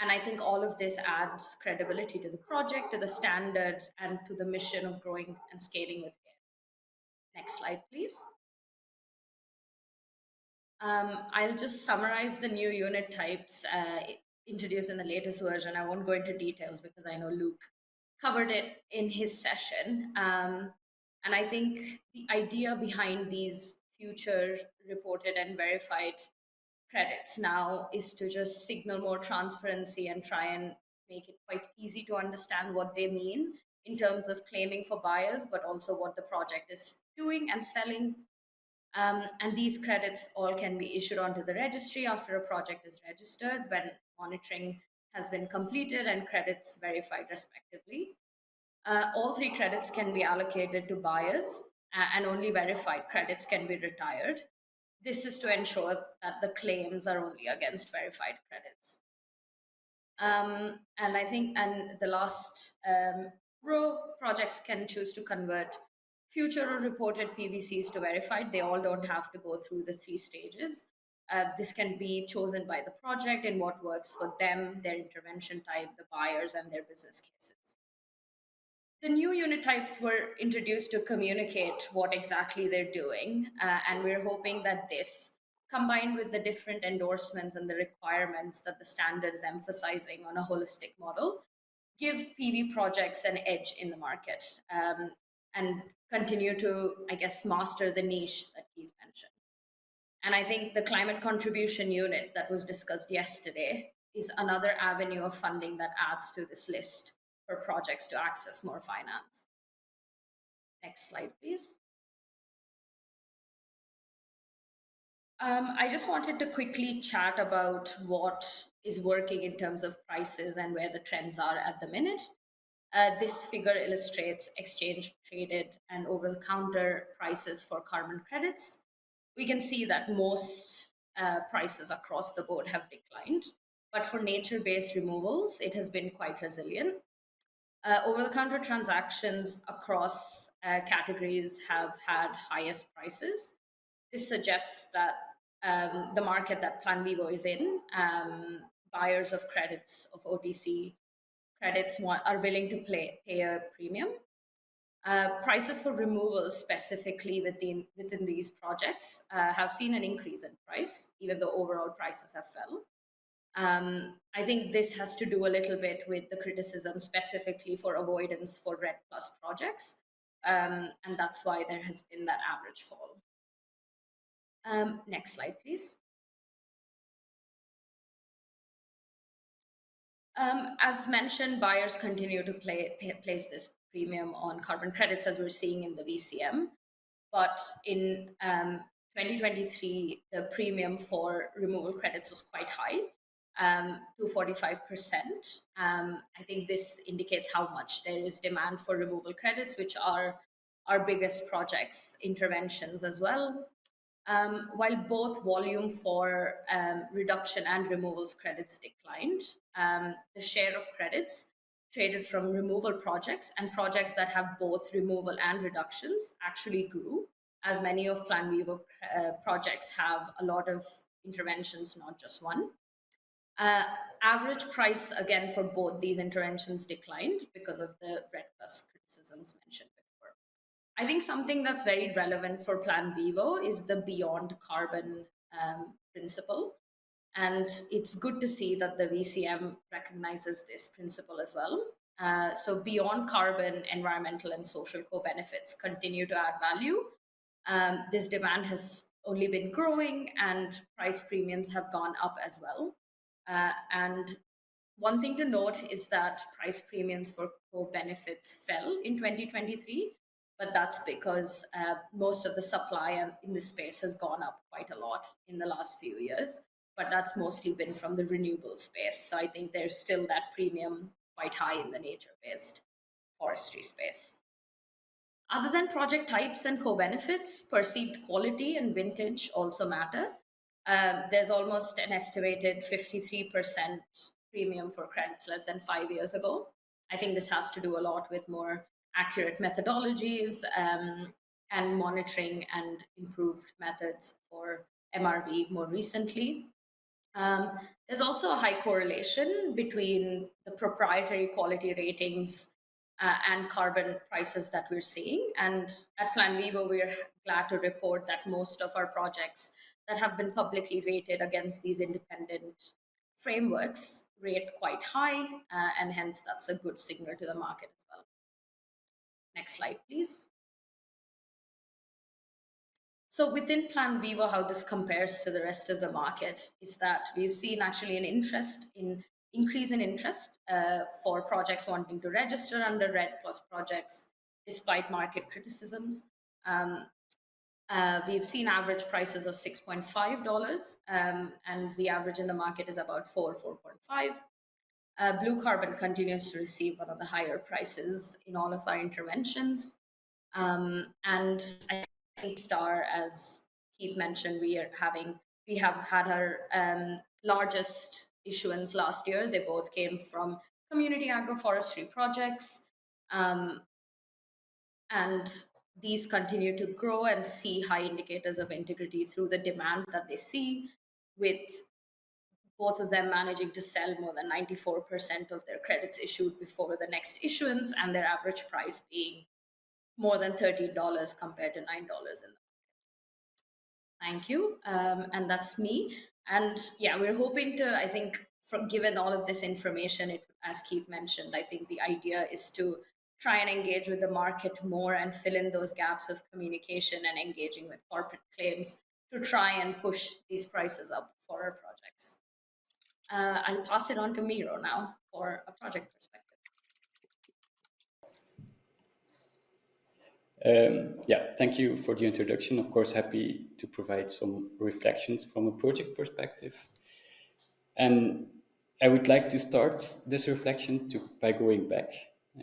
And I think all of this adds credibility to the project, to the standard, and to the mission of growing and scaling with care. Next slide, please. I'll just summarize the new unit types introduced in the latest version. I won't go into details because I know Luke covered it in his session. And I think the idea behind these future reported and verified credits now is to just signal more transparency and try and make it quite easy to understand what they mean in terms of claiming for buyers, but also what the project is doing and selling. And these credits all can be issued onto the registry after a project is registered, when monitoring has been completed and credits verified respectively. All 3 credits can be allocated to buyers, and only verified credits can be retired. This is to ensure that the claims are only against verified credits. And I think, and the last row, projects can choose to convert future or reported PVCs to verified. They all don't have to go through the 3 stages. This can be chosen by the project in what works for them, their intervention type, the buyers, and their business cases. The new unit types were introduced to communicate what exactly they're doing, and we're hoping that this, combined with the different endorsements and the requirements that the standard is emphasizing on a holistic model, give PV projects an edge in the market, and continue to, I guess, master the niche that Keith mentioned. And I think the climate contribution unit that was discussed yesterday is another avenue of funding that adds to this list for projects to access more finance. Next slide, please. I just wanted to quickly chat about what is working in terms of prices and where the trends are at the minute. This figure illustrates exchange traded and over-the-counter prices for carbon credits. We can see that most prices across the board have declined, but for nature-based removals, it has been quite resilient. Over-the-counter transactions across categories have had highest prices. This suggests that the market that Plan Vivo is in, buyers of credits, of OTC credits, are willing to pay a premium. Prices for removals specifically within these projects have seen an increase in price, even though overall prices have fell. I think this has to do a little bit with the criticism specifically for avoidance for RED Plus projects, and that's why there has been that average fall. Next slide, please. As mentioned, buyers continue to place this premium on carbon credits, as we're seeing in the VCM. But in 2023, the premium for removal credits was quite high, to 45%. I think this indicates how much there is demand for removal credits, which are our biggest projects interventions as well. While both volume for reduction and removals credits declined, the share of credits traded from removal projects and projects that have both removal and reductions actually grew, as many of Plan Vivo projects have a lot of interventions, not just one. Average price, again, for both these interventions declined because of the RED Plus criticisms mentioned before. I think something that's very relevant for Plan Vivo is the beyond carbon principle. And it's good to see that the VCM recognizes this principle as well. So beyond carbon, environmental and social co-benefits continue to add value. This demand has only been growing and price premiums have gone up as well. And one thing to note is that price premiums for co-benefits fell in 2023, but that's because most of the supply in this space has gone up quite a lot in the last few years, but that's mostly been from the renewable space. So I think there's still that premium quite high in the nature-based forestry space. Other than project types and co-benefits, perceived quality and vintage also matter. There's almost an estimated 53% premium for credits less than 5 years ago. I think this has to do a lot with more accurate methodologies and monitoring and improved methods for MRV more recently. There's also a high correlation between the proprietary quality ratings and carbon prices that we're seeing. And at Plan Vivo, we're glad to report that most of our projects that have been publicly rated against these independent frameworks rate quite high, and hence that's a good signal to the market as well. Next slide, please. So within Plan Vivo, how this compares to the rest of the market is that we've seen actually an increase in interest for projects wanting to register under RED Plus projects, despite market criticisms. We've seen average prices of $6.5, and the average in the market is about $4.5. Blue Carbon continues to receive one of the higher prices in all of our interventions. And I think Star, as Keith mentioned, we have had our largest issuance last year. They both came from community agroforestry projects. And these continue to grow and see high indicators of integrity through the demand that they see, with both of them managing to sell more than 94% of their credits issued before the next issuance, and their average price being more than $13 compared to $9 in the market. Thank you. And that's me. And yeah, we're hoping to, I think, given all of this information, as Keith mentioned, I think the idea is to try and engage with the market more and fill in those gaps of communication and engaging with corporate claims to try and push these prices up for our projects. I'll pass it on to Miro now for a project perspective. Thank you for the introduction. Of course, happy to provide some reflections from a project perspective. And I would like to start this reflection by going back.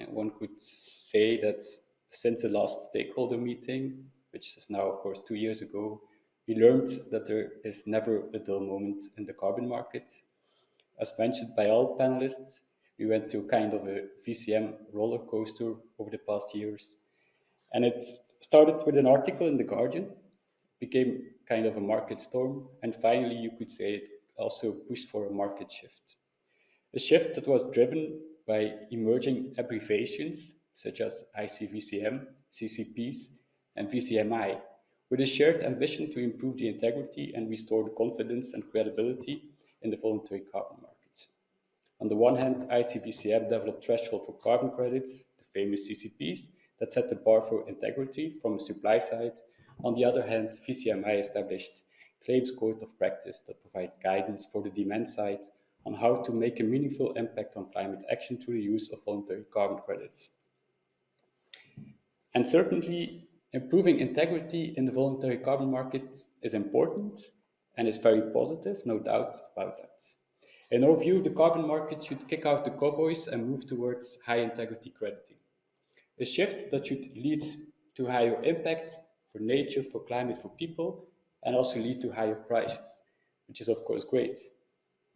One could say that since the last stakeholder meeting, which is now, of course, 2 years ago, we learned that there is never a dull moment in the carbon market. As mentioned by all panelists, we went through kind of a VCM roller coaster over the past years. And it started with an article in The Guardian, became kind of a market storm, and finally you could say it also pushed for a market shift. A shift that was driven by emerging abbreviations such as ICVCM, CCPs, and VCMI, with a shared ambition to improve the integrity and restore the confidence and credibility in the voluntary carbon market. On the one hand, ICVCM developed threshold for carbon credits, the famous CCPs, that set the bar for integrity from a supply side. On the other hand, VCMI established claims code of practice that provide guidance for the demand side on how to make a meaningful impact on climate action through the use of voluntary carbon credits. And certainly, improving integrity in the voluntary carbon market is important and is very positive, no doubt about that. In our view, the carbon market should kick out the cowboys and move towards high integrity crediting. A shift that should lead to higher impact for nature, for climate, for people, and also lead to higher prices, which is of course great.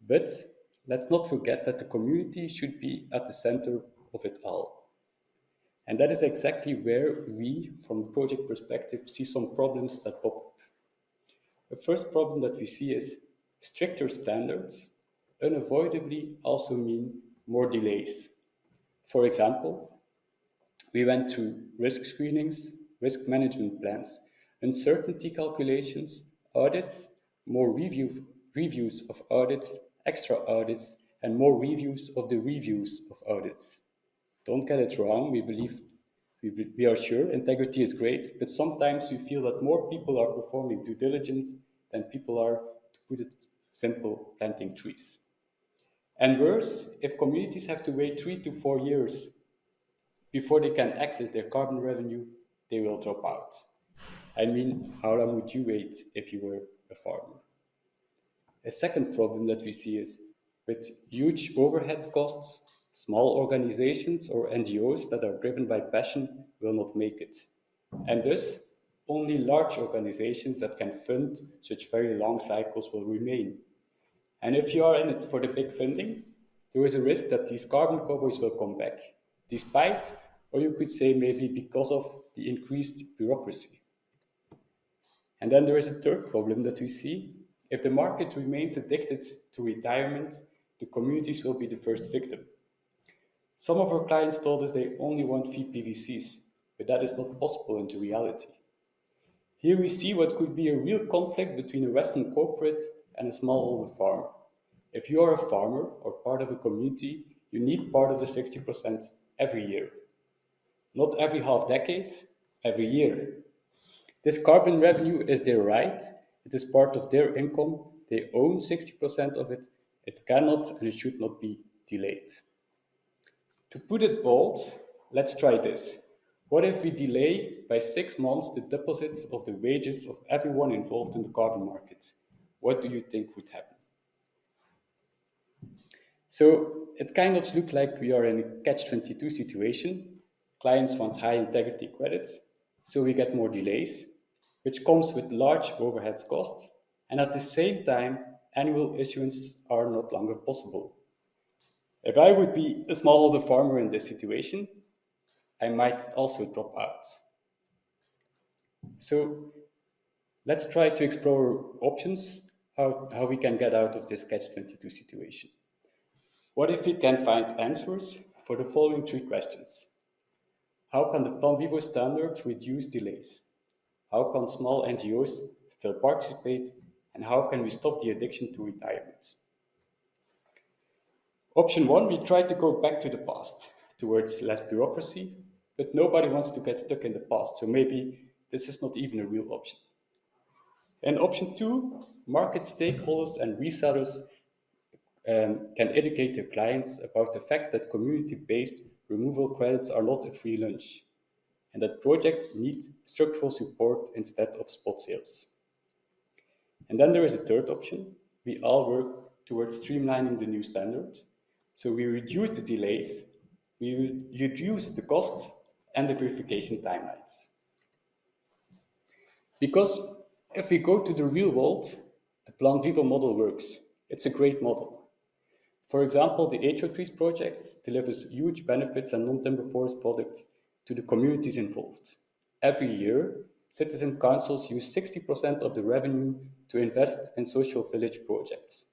But let's not forget that the community should be at the center of it all. And that is exactly where we, from a project perspective, see some problems that pop up. The first problem that we see is stricter standards unavoidably also mean more delays. For example, we went through risk screenings, risk management plans, uncertainty calculations, audits, more reviews of audits, extra audits, and more reviews of the reviews of audits. Don't get it wrong, we are sure integrity is great, but sometimes we feel that more people are performing due diligence than people are, to put it simple, planting trees. And worse, if communities have to wait 3 to 4 years before they can access their carbon revenue, they will drop out. I mean, how long would you wait if you were a farmer? A second problem that we see is with huge overhead costs, small organizations or NGOs that are driven by passion will not make it. And thus, only large organizations that can fund such very long cycles will remain. And if you are in it for the big funding, there is a risk that these carbon cowboys will come back, despite, or you could say maybe because of the increased bureaucracy. And then there is a third problem that we see. If the market remains addicted to retirement, the communities will be the first victim. Some of our clients told us they only want fee PVCs, but that is not possible in the reality. Here we see what could be a real conflict between a Western corporate and a smallholder farmer. If you are a farmer or part of a community, you need part of the 60% every year. Not every half decade, every year. This carbon revenue is their right, it is part of their income, they own 60% of it, it cannot and it should not be delayed. To put it bold, let's try this. What if we delay by 6 months the deposits of the wages of everyone involved in the carbon market? What do you think would happen? So it kind of looks like we are in a catch-22 situation. Clients want high integrity credits, so we get more delays, which comes with large overheads costs, and at the same time, annual issuance are not longer possible. If I would be a smallholder farmer in this situation, I might also drop out. So let's try to explore options, how we can get out of this catch-22 situation. What if we can find answers for the following 3 questions? How can the Plan Vivo standard reduce delays? How can small NGOs still participate? And how can we stop the addiction to retirement? Option 1, we try to go back to the past, towards less bureaucracy, but nobody wants to get stuck in the past, so maybe this is not even a real option. And option 2, market stakeholders and resellers can educate their clients about the fact that community-based removal credits are not a free lunch, and that projects need structural support instead of spot sales. And then there is a third option. We all work towards streamlining the new standard. So we reduce the delays, we reduce the costs and the verification timelines. Because if we go to the real world, the Plan Vivo model works. It's a great model. For example, the HO Trees project delivers huge benefits and non-timber forest products to the communities involved. Every year, citizen councils use 60% of the revenue to invest in social village projects.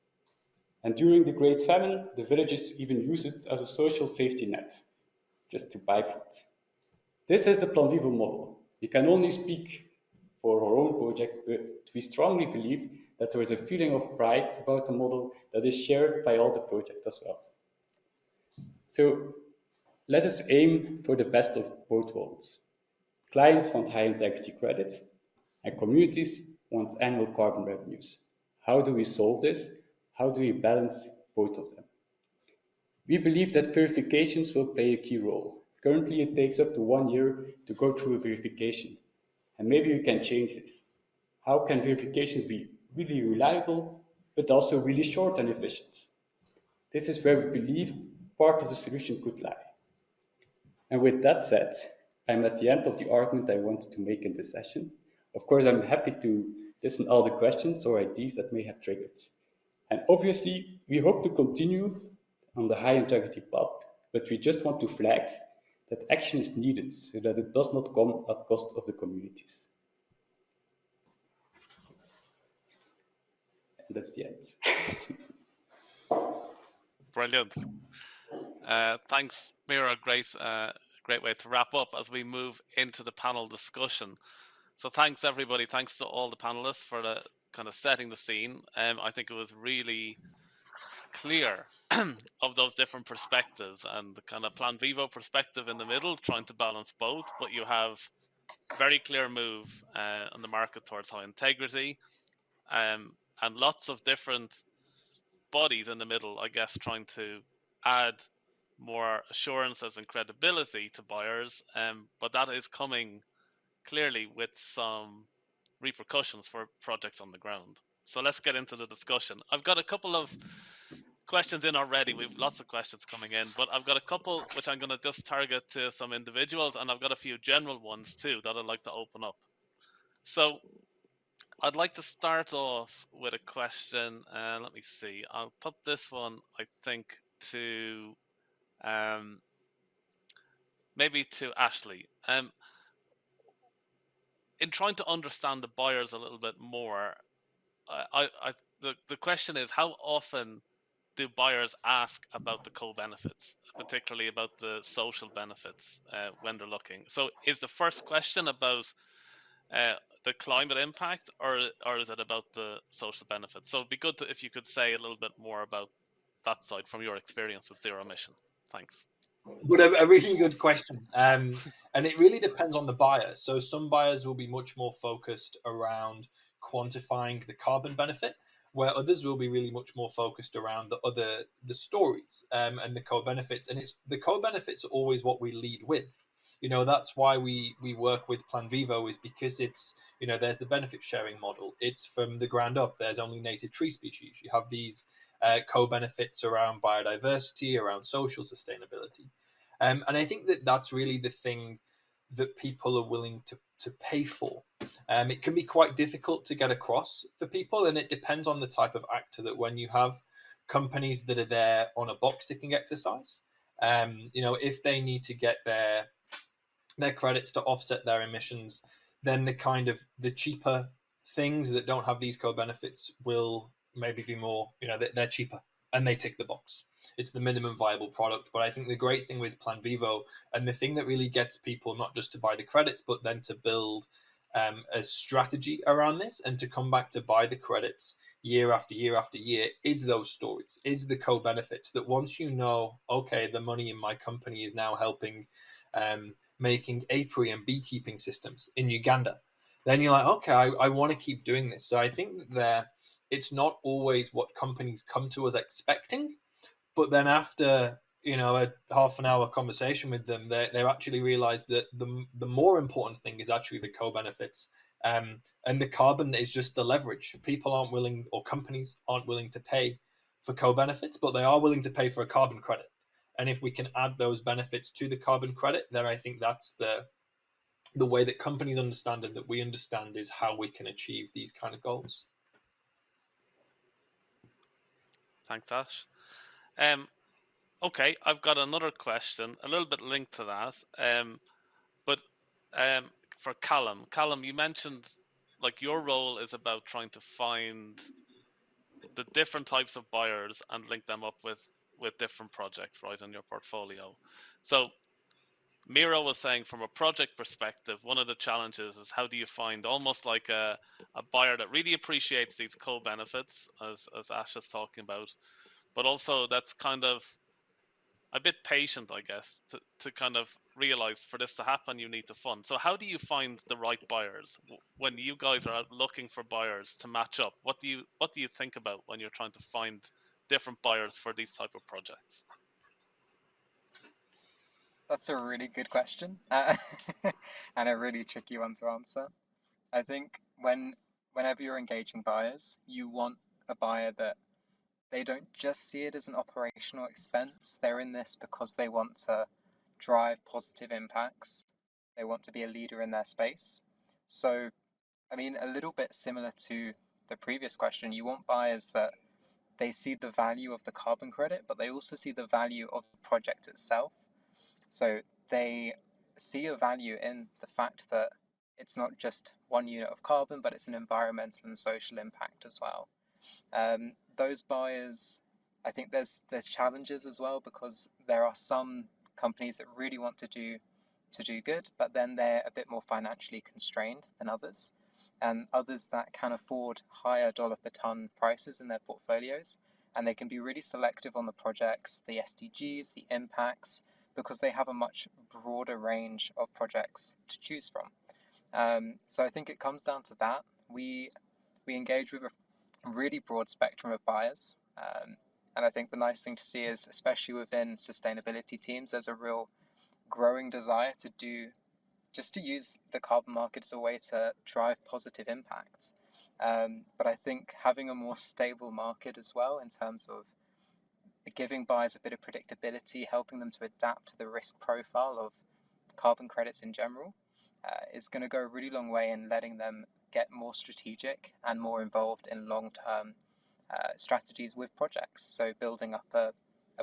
And during the Great Famine, the villages even use it as a social safety net, just to buy food. This is the Plan Vivo model. We can only speak for our own project, but we strongly believe that there is a feeling of pride about the model that is shared by all the projects as well. So let us aim for the best of both worlds. Clients want high integrity credits, and communities want annual carbon revenues. How do we solve this? How do we balance both of them? We believe that verifications will play a key role. Currently, it takes up to 1 year to go through a verification, and maybe we can change this. How can verifications be really reliable, but also really short and efficient? This is where we believe part of the solution could lie. And with that said, I'm at the end of the argument I wanted to make in this session. Of course, I'm happy to listen to all the questions or ideas that may have triggered. And obviously, we hope to continue on the high integrity path, but we just want to flag that action is needed so that it does not come at cost of the communities. And that's the end. Brilliant. Thanks, Miro. Great way to wrap up as we move into the panel discussion. So thanks everybody. Thanks to all the panelists for the kind of setting the scene. I think it was really clear of those different perspectives and the kind of Plan Vivo perspective in the middle, trying to balance both. But you have very clear move on the market towards high integrity, and lots of different bodies in the middle, I guess, trying to add more assurances and credibility to buyers, but that is coming clearly with some repercussions for projects on the ground. So let's get into the discussion. I've got a couple of questions in already. We've lots of questions coming in, but I've got a couple which I'm going to just target to some individuals, and I've got a few general ones too that I'd like to open up. So I'd like to start off with a question. Let me see. I'll put this one, I think, to maybe to Ashley. in trying to understand the buyers a little bit more, the question is, how often do buyers ask about the co-benefits, particularly about the social benefits when they're looking? So is the first question about the climate impact, or is it about the social benefits? So it'd be good if you could say a little bit more about that side from your experience with ZeroMission. Thanks. But a really good question. And it really depends on the buyer. So some buyers will be much more focused around quantifying the carbon benefit, where others will be really much more focused around the stories and the co-benefits. And it's the co-benefits are always what we lead with. That's why we work with Plan Vivo, is because it's, there's the benefit sharing model. It's from the ground up. There's only native tree species. You have these co-benefits around biodiversity, around social sustainability. And I think that that's really the thing that people are willing to pay for. It can be quite difficult to get across for people, and it depends on the type of actor. That when you have companies that are there on a box ticking exercise, if they need to get their credits to offset their emissions, then the cheaper things that don't have these co-benefits will maybe be more, they're cheaper and they tick the box. It's the minimum viable product. But I think the great thing with Plan Vivo, and the thing that really gets people not just to buy the credits, but then to build a strategy around this and to come back to buy the credits year after year after year, is those stories, is the co-benefits. That once okay, the money in my company is now helping making apiary and beekeeping systems in Uganda, then you're like, okay, I want to keep doing this. So I think that it's not always what companies come to us expecting, but then after a half an hour conversation with them, they actually realize that the more important thing is actually the co-benefits, and the carbon is just the leverage. People aren't willing, or companies aren't willing to pay for co-benefits, but they are willing to pay for a carbon credit. And if we can add those benefits to the carbon credit, then I think that's the way that companies understand it, that we understand, is how we can achieve these kind of goals. Thanks, Aish. Okay, I've got another question, a little bit linked to that. But for Callum, you mentioned like your role is about trying to find the different types of buyers and link them up with different projects, right, in your portfolio. So Miro was saying, from a project perspective, one of the challenges is how do you find almost like a buyer that really appreciates these co-benefits, as Aish is talking about, but also that's kind of a bit patient, I guess, to kind of realize for this to happen, you need to fund. So how do you find the right buyers when you guys are out looking for buyers to match up? What do you think about when you're trying to find different buyers for these type of projects? That's a really good question, and a really tricky one to answer. I think whenever you're engaging buyers, you want a buyer that they don't just see it as an operational expense. They're in this because they want to drive positive impacts. They want to be a leader in their space. So, I mean, a little bit similar to the previous question, you want buyers that they see the value of the carbon credit, but they also see the value of the project itself. So they see a value in the fact that it's not just one unit of carbon, but it's an environmental and social impact as well. Those buyers, I think there's challenges as well, because there are some companies that really want to do good, but then they're a bit more financially constrained than others, and others that can afford higher dollar per ton prices in their portfolios, and they can be really selective on the projects, the SDGs, the impacts, because they have a much broader range of projects to choose from. So I think it comes down to that. We engage with a really broad spectrum of buyers. And I think the nice thing to see is, especially within sustainability teams, there's a real growing desire to use the carbon market as a way to drive positive impacts. But I think having a more stable market as well, in terms of giving buyers a bit of predictability, helping them to adapt to the risk profile of carbon credits in general, is going to go a really long way in letting them get more strategic and more involved in long-term strategies with projects. So building up a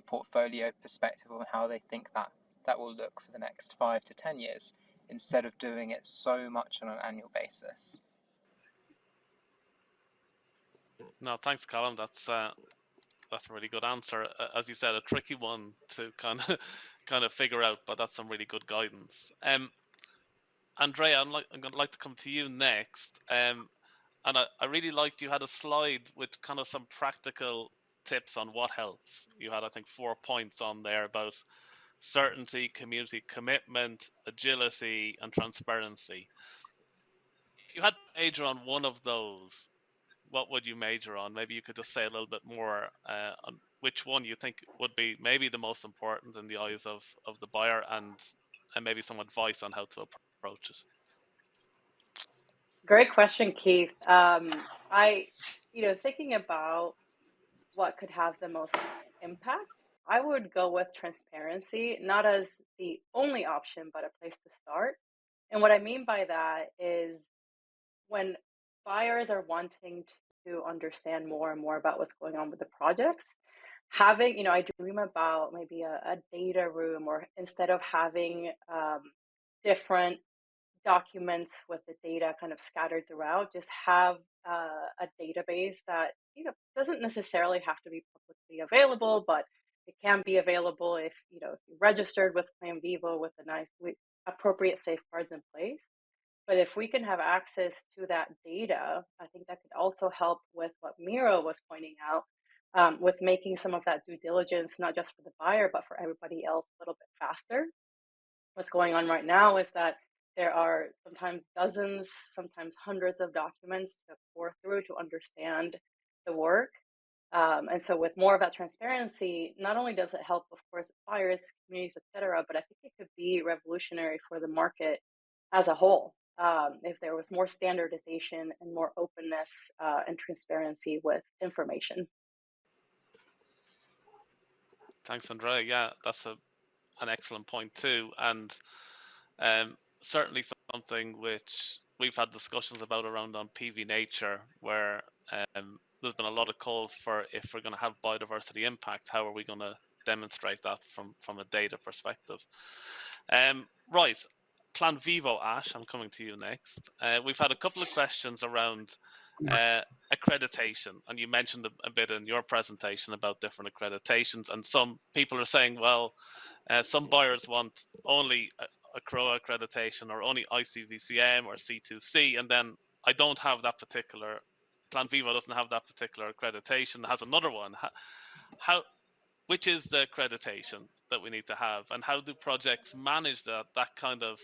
portfolio perspective on how they think that will look for the next 5 to 10 years instead of doing it so much on an annual basis. No, thanks, Callum. That's a really good answer. As you said, a tricky one to kind of figure out, but that's some really good guidance. Andrea, I'm going to like to come to you next. And I really liked you had a slide with kind of some practical tips on what helps. You had, I think, 4 points on there about certainty, community commitment, agility, and transparency. If you had to major on one of those, what would you major on? Maybe you could just say a little bit more on which one you think would be maybe the most important in the eyes of the buyer, and maybe some advice on how to approach it. Great question, Keith. Thinking about what could have the most impact, I would go with transparency, not as the only option, but a place to start. And what I mean by that is when buyers are wanting to understand more and more about what's going on with the projects, having, I dream about maybe a data room, or instead of having different documents with the data kind of scattered throughout, just have a database that doesn't necessarily have to be publicly available, but it can be available if you registered with Plan Vivo with appropriate safeguards in place. But if we can have access to that data, I think that could also help with what Miro was pointing out, with making some of that due diligence, not just for the buyer, but for everybody else a little bit faster. What's going on right now is that there are sometimes dozens, sometimes hundreds of documents to pour through to understand the work. And so with more of that transparency, not only does it help, of course, buyers, communities, etc., but I think it could be revolutionary for the market as a whole. If there was more standardization and more openness and transparency with information. Thanks, Andrea. Yeah, that's an excellent point too, and certainly something which we've had discussions about around on PV Nature, where there's been a lot of calls for, if we're going to have biodiversity impact, how are we going to demonstrate that from a data perspective? Right, Plan Vivo, Aish, I'm coming to you next. We've had a couple of questions around accreditation, and you mentioned a bit in your presentation about different accreditations, and some people are saying, well, some buyers want only a CROA accreditation or only ICVCM or C2C, and then I don't have that particular, Plan Vivo doesn't have that particular accreditation, it has another one. Which is the accreditation that we need to have, and how do projects manage that kind of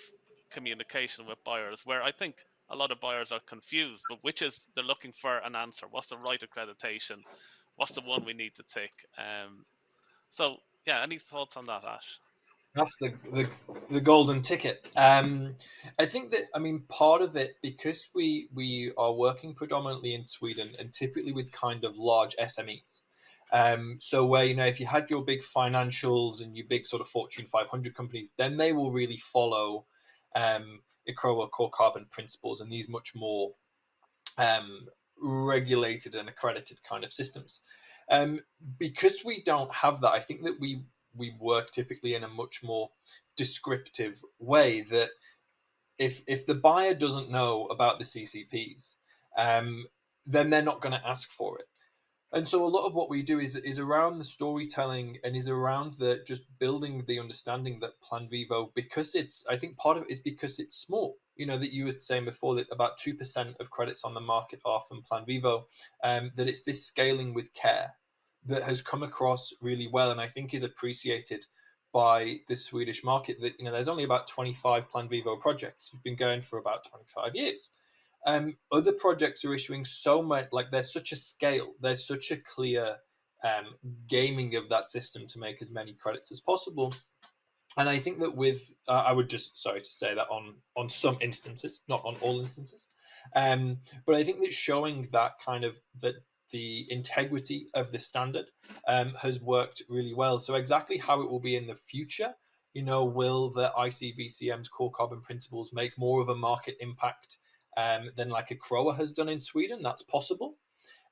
communication with buyers, where I think a lot of buyers are confused, but which is, they're looking for an answer. What's the right accreditation? What's the one we need to tick? So yeah, any thoughts on that, Aish? That's the golden ticket. I think that, part of it, because we are working predominantly in Sweden and typically with kind of large SMEs. So where, if you had your big financials and your big sort of Fortune 500 companies, then they will really follow ICROA core carbon principles and these much more regulated and accredited kind of systems. Because we don't have that, I think that we work typically in a much more descriptive way, that if the buyer doesn't know about the CCPs, then they're not going to ask for it. And so a lot of what we do is around the storytelling and is around the just building the understanding that Plan Vivo, because I think part of it is because it's small, that you were saying before that about 2% of credits on the market are from Plan Vivo, that it's this scaling with care that has come across really well, and I think is appreciated by the Swedish market, that there's only about 25 Plan Vivo projects. You've been going for about 25 years. Other projects are issuing so much, like there's such a scale, there's such a clear gaming of that system to make as many credits as possible. And I think that I would just, sorry to say that on some instances, not on all instances, but I think that showing that kind of that the integrity of the standard has worked really well. So exactly how it will be in the future, will the ICVCM's core carbon principles make more of a market impact than like ICROA has done in Sweden? That's possible.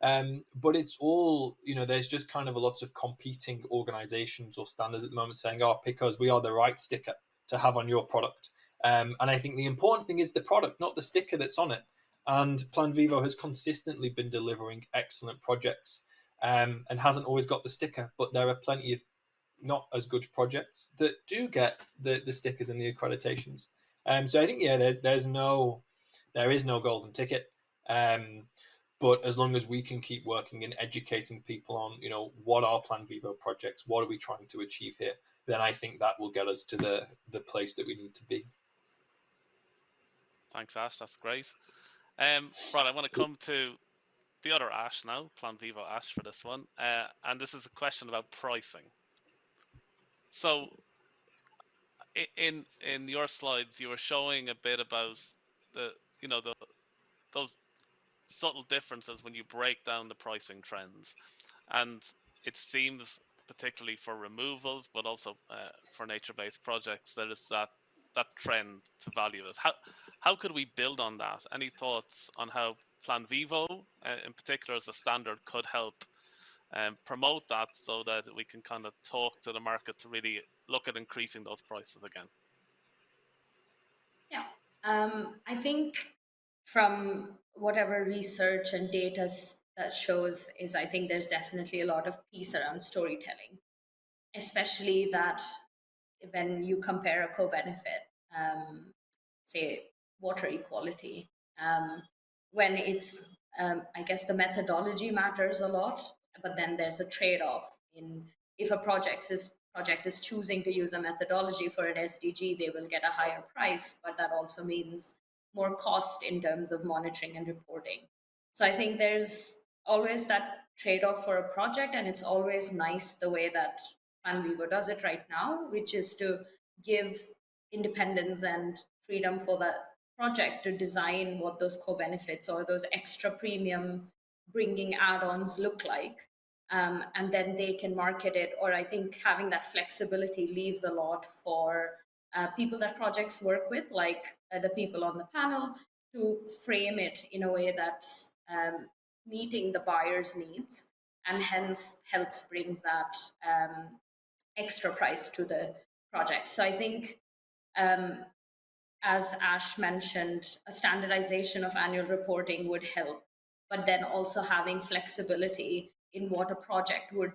But it's all, there's just kind of a lot of competing organizations or standards at the moment saying, because we are the right sticker to have on your product. And I think the important thing is the product, not the sticker that's on it. And Plan Vivo has consistently been delivering excellent projects, and hasn't always got the sticker, but there are plenty of not as good projects that do get the stickers and the accreditations. So I think, yeah, there is no golden ticket. But as long as we can keep working and educating people on, what are Plan Vivo projects, what are we trying to achieve here, then I think that will get us to the place that we need to be. Thanks, Aish. That's great. Right, I want to come to the other Aish now, Plan Vivo Aish for this one. And this is a question about pricing. So in your slides, you were showing a bit about those subtle differences when you break down the pricing trends, and it seems particularly for removals, but also for nature-based projects, there is that trend to value it. How could we build on that? Any thoughts on how Plan Vivo, in particular as a standard, could help promote that, so that we can kind of talk to the market to really look at increasing those prices again? Yeah, I think from whatever research and data that shows is, I think there's definitely a lot of piece around storytelling, especially that when you compare a co-benefit, say water equality, when it's, I guess the methodology matters a lot, but then there's a trade-off in, if a project is choosing to use a methodology for an SDG, they will get a higher price, but that also means more cost in terms of monitoring and reporting. So I think there's always that trade-off for a project, and it's always nice the way that Plan Vivo does it right now, which is to give independence and freedom for the project to design what those co-benefits or those extra premium bringing add-ons look like. And then they can market it, or I think having that flexibility leaves a lot for people that projects work with, like the people on the panel, to frame it in a way that's meeting the buyer's needs, and hence helps bring that extra price to the project. So I think, as Aish mentioned, a standardization of annual reporting would help, but then also having flexibility in what a project would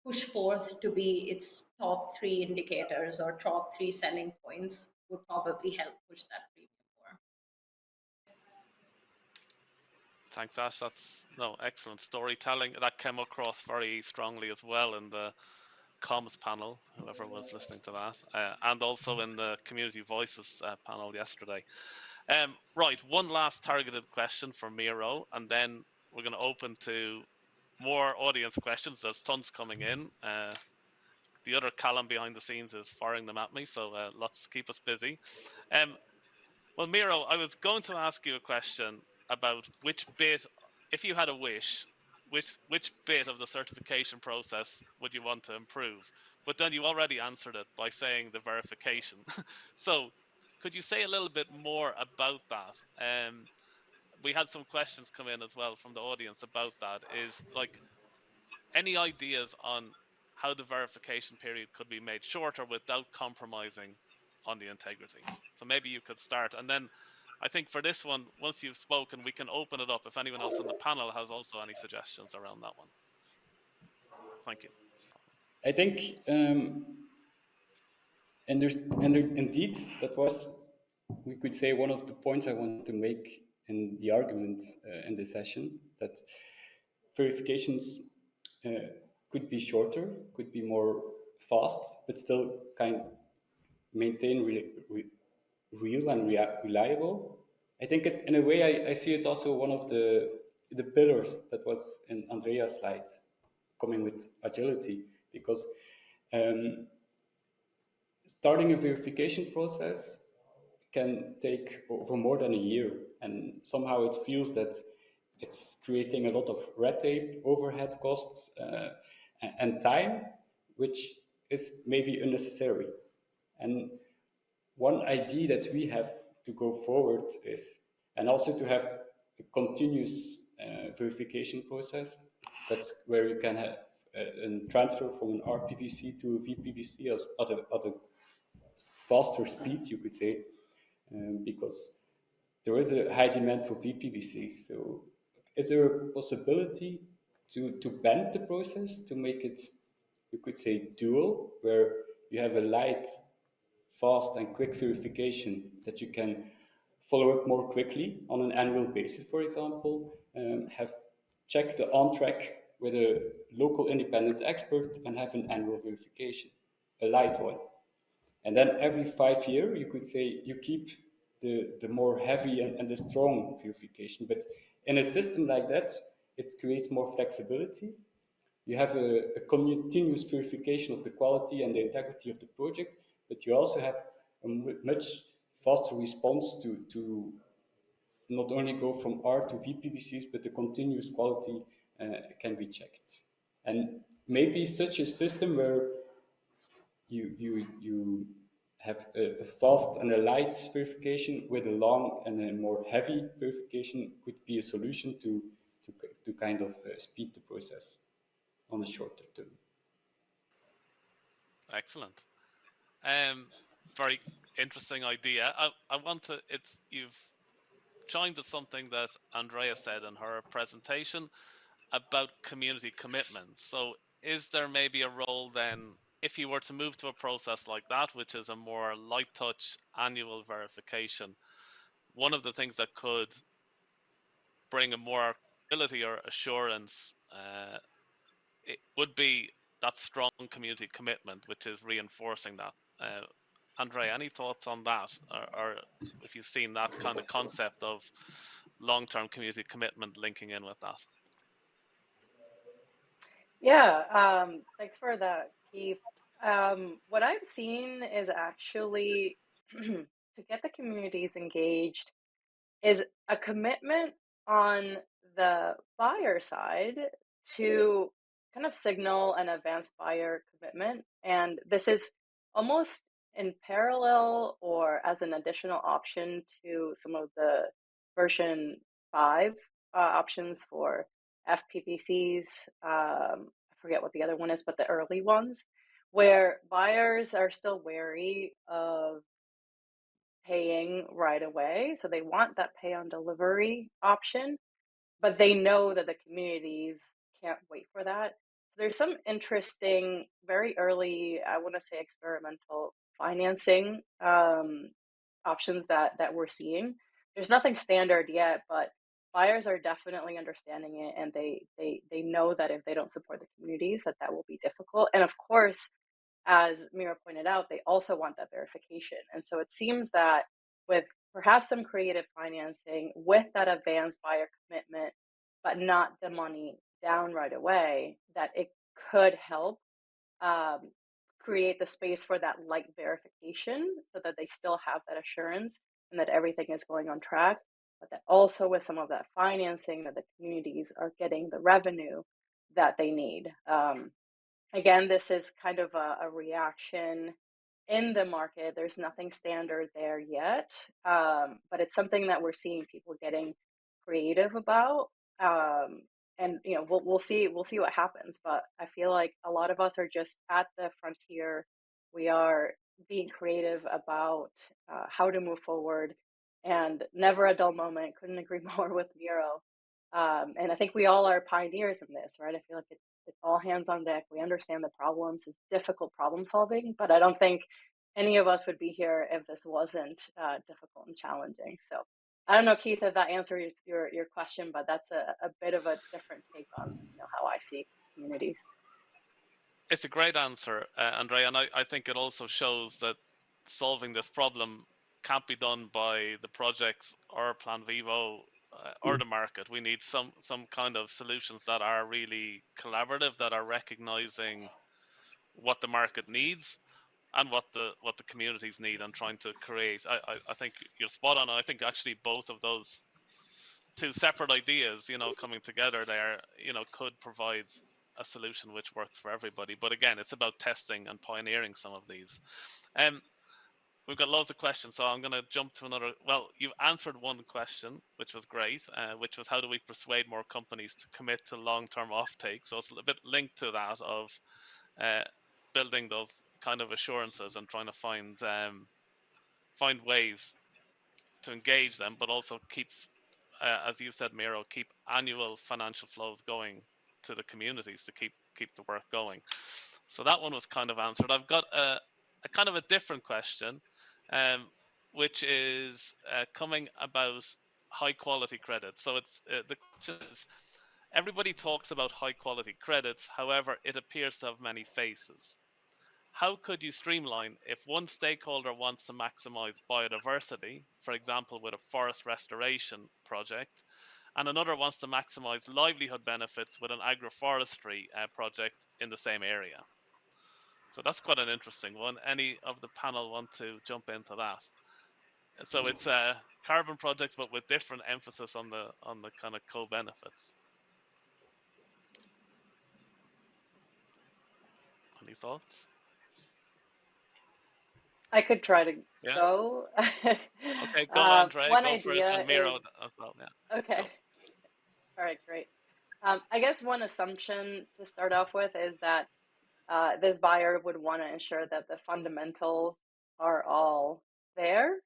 push forth to be its top 3 indicators or top 3 selling points would probably help push that premium more. Thanks, Ash. That's excellent storytelling. That came across very strongly as well in the comms panel, whoever was listening to that, and also in the community voices panel yesterday. Right, one last targeted question for Miro, and then we're going to open to more audience questions. There's tons coming in. The other Callum behind the scenes is firing them at me, so let's keep us busy. Well, Miro, I was going to ask you a question about which bit, if you had a wish, which bit of the certification process would you want to improve? But then you already answered it by saying the verification. So could you say a little bit more about that? We had some questions come in as well from the audience about that. Is like, any ideas on how the verification period could be made shorter without compromising on the integrity? So maybe you could start, and then I think for this one, once you've spoken, we can open it up if anyone else on the panel has also any suggestions around that one. Thank you. I think, and indeed, that was, we could say, one of the points I wanted to make in the argument in this session, that verifications could be shorter, could be more fast, but still maintain real and reliable. I think in a way, I see it also one of the pillars that was in Andrea's slides, coming with agility, because starting a verification process can take over more than a year, and somehow it feels that it's creating a lot of red tape, overhead costs, and time, which is maybe unnecessary. And one idea that we have to go forward is, and also to have a continuous verification process, that's where you can have a transfer from an RPVC to a VPVC at a faster speed, you could say, because there is a high demand for VPVCs. So is there a possibility to bend the process to make it, you could say, dual, where you have a light, fast and quick verification that you can follow up more quickly on an annual basis, for example, have checked the on-track with a local independent expert and have an annual verification, a light one. And then every 5 years, you could say you keep the more heavy and the strong verification. But in a system like that, it creates more flexibility. You have a continuous verification of the quality and the integrity of the project, but you also have a much faster response to not only go from R to VPVCs, but the continuous quality can be checked. And maybe such a system where you have a fast and a light verification with a long and a more heavy verification could be a solution to kind of speed the process on a shorter term. Excellent. Very interesting idea. I want to, you've joined at something that Andrea said in her presentation about community commitment. So is there maybe a role then, if you were to move to a process like that, which is a more light touch annual verification, one of the things that could bring a more ability or assurance it would be that strong community commitment, which is reinforcing that. Andrea, any thoughts on that, or if you've seen that kind of concept of long-term community commitment linking in with that? Yeah, thanks for that, Keith. What I've seen is actually to get the communities engaged is a commitment on the buyer side to kind of signal an advanced buyer commitment. And this is almost in parallel or as an additional option to some of the version 5 options for FPPCs. I forget what the other one is, but the early ones, where buyers are still wary of paying right away. So they want that pay on delivery option, but they know that the communities can't wait for that. So there's some interesting, very early, I want to say experimental financing options that we're seeing. There's nothing standard yet, but buyers are definitely understanding it, and they know that if they don't support the communities, that will be difficult. And of course, as Miro pointed out, they also want that verification. And so it seems that with perhaps some creative financing, with that advanced buyer commitment, but not the money down right away, that it could help create the space for that light verification so that they still have that assurance and that everything is going on track, but that also with some of that financing that the communities are getting the revenue that they need. Again, this is kind of a reaction in the market. There's nothing standard there yet, but it's something that we're seeing people getting creative about. And we'll see what happens. But I feel like a lot of us are just at the frontier. We are being creative about how to move forward, and never a dull moment. Couldn't agree more with Miro. And I think we all are pioneers in this, right? I feel like it's all hands on deck. We understand the problems. It's difficult problem solving, but I don't think any of us would be here if this wasn't difficult and challenging. So I don't know, Keith, if that answers your question, but that's a bit of a different take on how I see communities. It's a great answer, Andrea, and I think it also shows that solving this problem can't be done by the projects or Plan Vivo or the market. We need some kind of solutions that are really collaborative, that are recognizing what the market needs and what the communities need, and trying to create. I think you're spot on. I think actually both of those two separate ideas, coming together there, could provide a solution which works for everybody. But again, it's about testing and pioneering some of these. We've got loads of questions, so I'm going to jump to another. Well, you've answered one question, which was great, which was how do we persuade more companies to commit to long-term offtake? So it's a bit linked to that of building those kind of assurances and trying to find ways to engage them, but also keep, as you said, Miro, keep annual financial flows going to the communities to keep the work going. So that one was kind of answered. I've got a kind of a different question, which is coming about high quality credits. So it's the question is, everybody talks about high quality credits, however, it appears to have many faces. How could you streamline if one stakeholder wants to maximize biodiversity, for example, with a forest restoration project, and another wants to maximize livelihood benefits with an agroforestry project in the same area? So that's quite an interesting one. Any of the panel want to jump into that? So it's carbon projects, but with different emphasis on the kind of co-benefits. Any thoughts? I could try to Yeah. go. Okay, go Andrea, One go for it, idea and Miro is as well. Yeah. okay. Go. All right, great. I guess one assumption to start off with is that this buyer would want to ensure that the fundamentals are all there.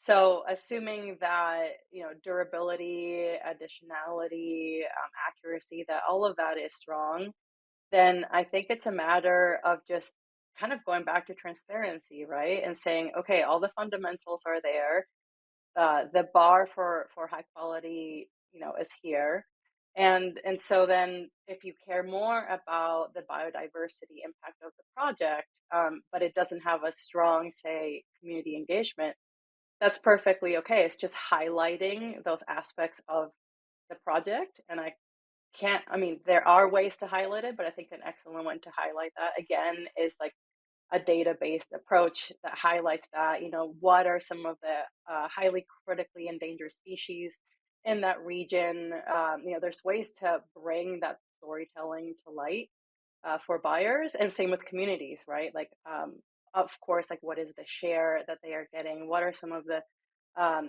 So assuming that, you know, durability, additionality, accuracy, that all of that is strong, then I think it's a matter of just kind of going back to transparency, right? And saying, okay, all the fundamentals are there. The bar for high quality, you know, is here. And so then if you care more about the biodiversity impact of the project, but it doesn't have a strong, say, community engagement, that's perfectly okay. It's just highlighting those aspects of the project. And I mean, there are ways to highlight it, but I think an excellent one to highlight that again is like a data-based approach that highlights that, you know, what are some of the highly critically endangered species in that region. You know, there's ways to bring that storytelling to light for buyers, and same with communities, right? Like, of course, like what is the share that they are getting? What are some of the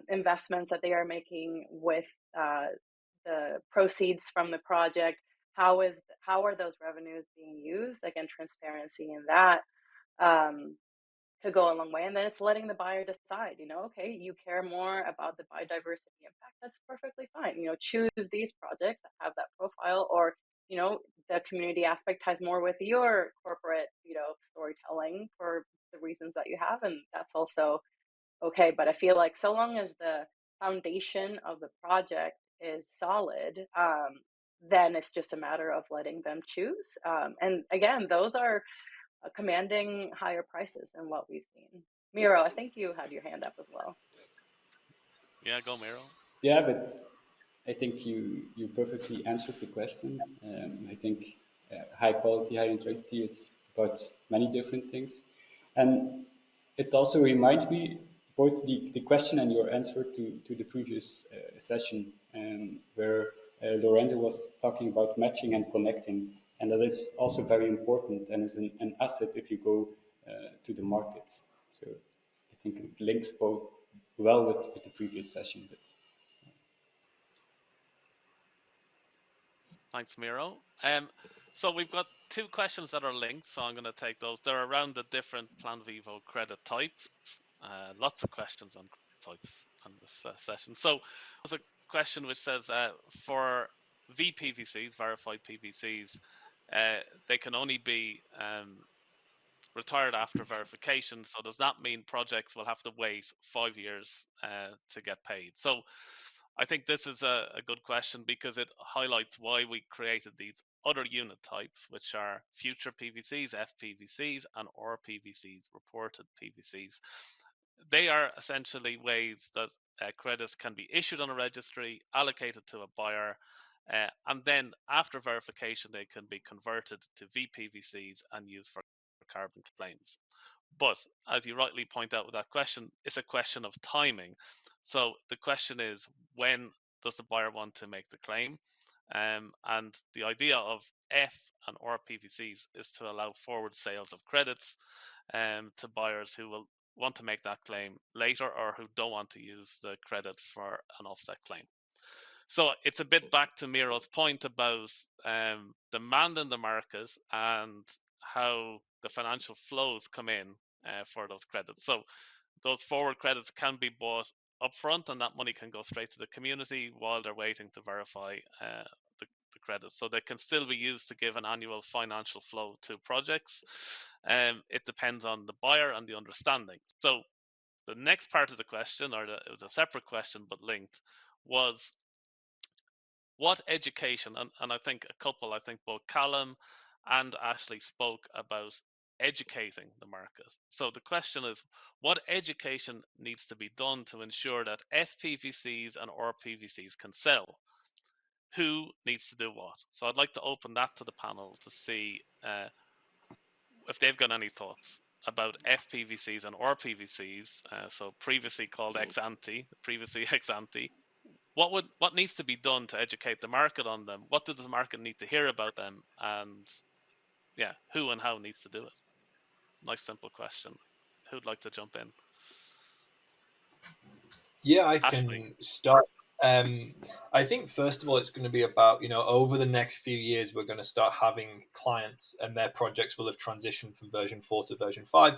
investments that they are making with the proceeds from the project? How are those revenues being used? Again, transparency in that could go a long way. And then it's letting the buyer decide, you know, okay, you care more about the biodiversity impact. That's perfectly fine. You know, choose these projects that have that profile, or, you know, the community aspect ties more with your corporate, you know, storytelling for the reasons that you have. And that's also okay. But I feel like so long as the foundation of the project is solid, then it's just a matter of letting them choose. And again, those are commanding higher prices than what we've seen. Miro, I think you had your hand up as well. Yeah, go Miro. Yeah, but I think you perfectly answered the question. I think high quality, high integrity is about many different things. And it also reminds me both the question and your answer to the previous session, where Lorenzo was talking about matching and connecting. And that is also very important and is an asset if you go to the markets. So I think it links both well with the previous session. But Thanks, Miro. So we've got two questions that are linked, so I'm going to take those. They're around the different Plan Vivo credit types. Lots of questions on types on this session. So there's a question which says for VPVCs, verified PVCs, they can only be retired after verification. So does that mean projects will have to wait 5 years to get paid? So I think this is a good question because it highlights why we created these other unit types, which are future PVCs, FPVCs, and RPVCs, reported PVCs. They are essentially ways that credits can be issued on a registry, allocated to a buyer, and then after verification, they can be converted to VPVCs and used for carbon claims. But as you rightly point out with that question, it's a question of timing. So the question is, when does the buyer want to make the claim? And the idea of F and R PVCs is to allow forward sales of credits to buyers who will want to make that claim later or who don't want to use the credit for an offset claim. So it's a bit back to Miro's point about demand in the market and how the financial flows come in for those credits. So those forward credits can be bought upfront, and that money can go straight to the community while they're waiting to verify the credits. So they can still be used to give an annual financial flow to projects. It depends on the buyer and the understanding. So the next part of the question, it was a separate question but linked, was what education, and I think both Callum and Ashley spoke about educating the market. So the question is, what education needs to be done to ensure that FPVCs and RPVCs can sell? Who needs to do what? So I'd like to open that to the panel to see if they've got any thoughts about FPVCs and RPVCs, so previously called ex-ante, previously ex-ante. What needs to be done to educate the market on them? What does the market need to hear about them? And yeah, who and how needs to do it? Nice simple question. Who'd like to jump in? Yeah, I Ashley. can start. I think first of all, it's going to be about, over the next few years, we're going to start having clients and their projects will have transitioned from version 4 to version 5.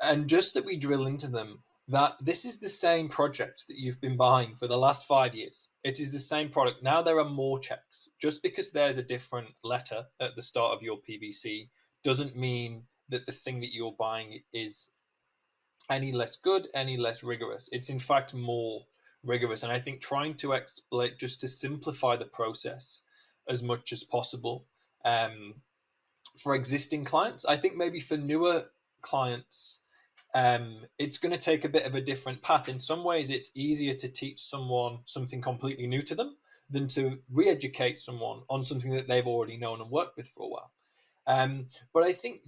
And just that we drill into them, that this is the same project that you've been buying for the last 5 years. It is the same product. Now there are more checks. Just because there's a different letter at the start of your PVC doesn't mean that the thing that you're buying is any less good, any less rigorous. It's in fact more rigorous. And I think trying to explain, just to simplify the process as much as possible for existing clients. I think maybe for newer clients, it's going to take a bit of a different path. In some ways, it's easier to teach someone something completely new to them than to re-educate someone on something that they've already known and worked with for a while. But I think,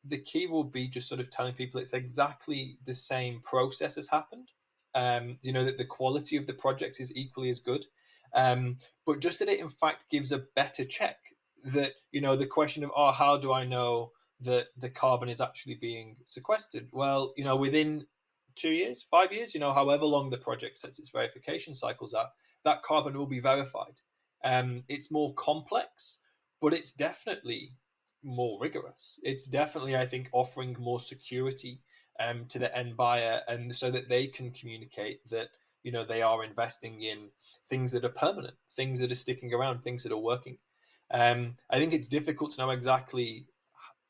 the key will be just sort of telling people it's exactly the same process has happened. That the quality of the project is equally as good. But just that it in fact gives a better check that, the question of, how do I know that the carbon is actually being sequestered? Well, within 2 years, 5 years, however long the project sets its verification cycles at, that carbon will be verified. It's more complex, but it's definitely more rigorous. It's definitely, I think, offering more security to the end buyer, and so that they can communicate that they are investing in things that are permanent, things that are sticking around, things that are working. I think it's difficult to know exactly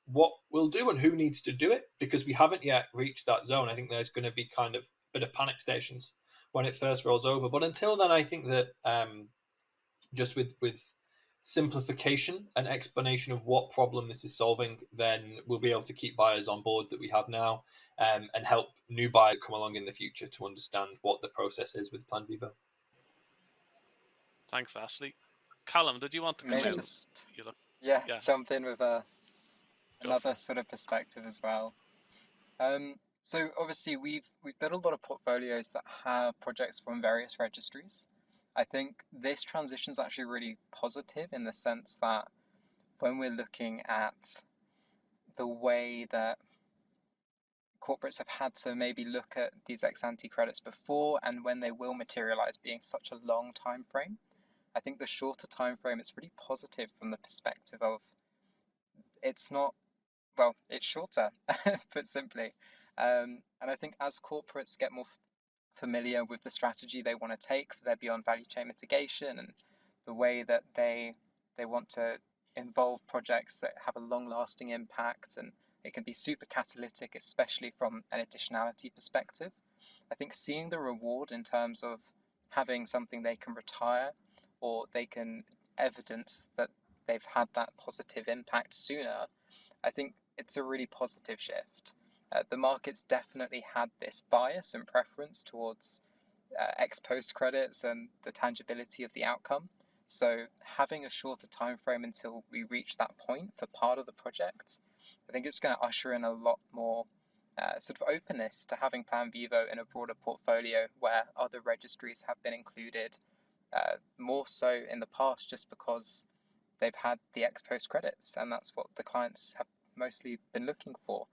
what we'll do and who needs to do it, because we haven't yet reached that zone. I think there's going to be kind of a bit of panic stations when it first rolls over. But until then, I think that just with simplification and explanation of what problem this is solving, then we'll be able to keep buyers on board that we have now, and help new buyers come along in the future to understand what the process is with Plan Vivo. Thanks, Ashley. Callum, did you want to come Maybe in? just yeah, jump in with another sort of perspective as well. So obviously we've built a lot of portfolios that have projects from various registries. I think this transition is actually really positive in the sense that when we're looking at the way that corporates have had to maybe look at these ex-ante credits before and when they will materialize being such a long time frame, I think the shorter time frame is really positive from the perspective of it's shorter, put simply. And I think as corporates get more familiar with the strategy they want to take for their beyond value chain mitigation and the way that they want to involve projects that have a long-lasting impact, and it can be super catalytic, especially from an additionality perspective. I think seeing the reward in terms of having something they can retire or they can evidence that they've had that positive impact sooner, I think it's a really positive shift. The market's definitely had this bias and preference towards ex-post credits and the tangibility of the outcome. So having a shorter time frame until we reach that point for part of the project, I think it's going to usher in a lot more sort of openness to having Plan Vivo in a broader portfolio where other registries have been included, more so in the past just because they've had the ex-post credits, and that's what the clients have mostly been looking for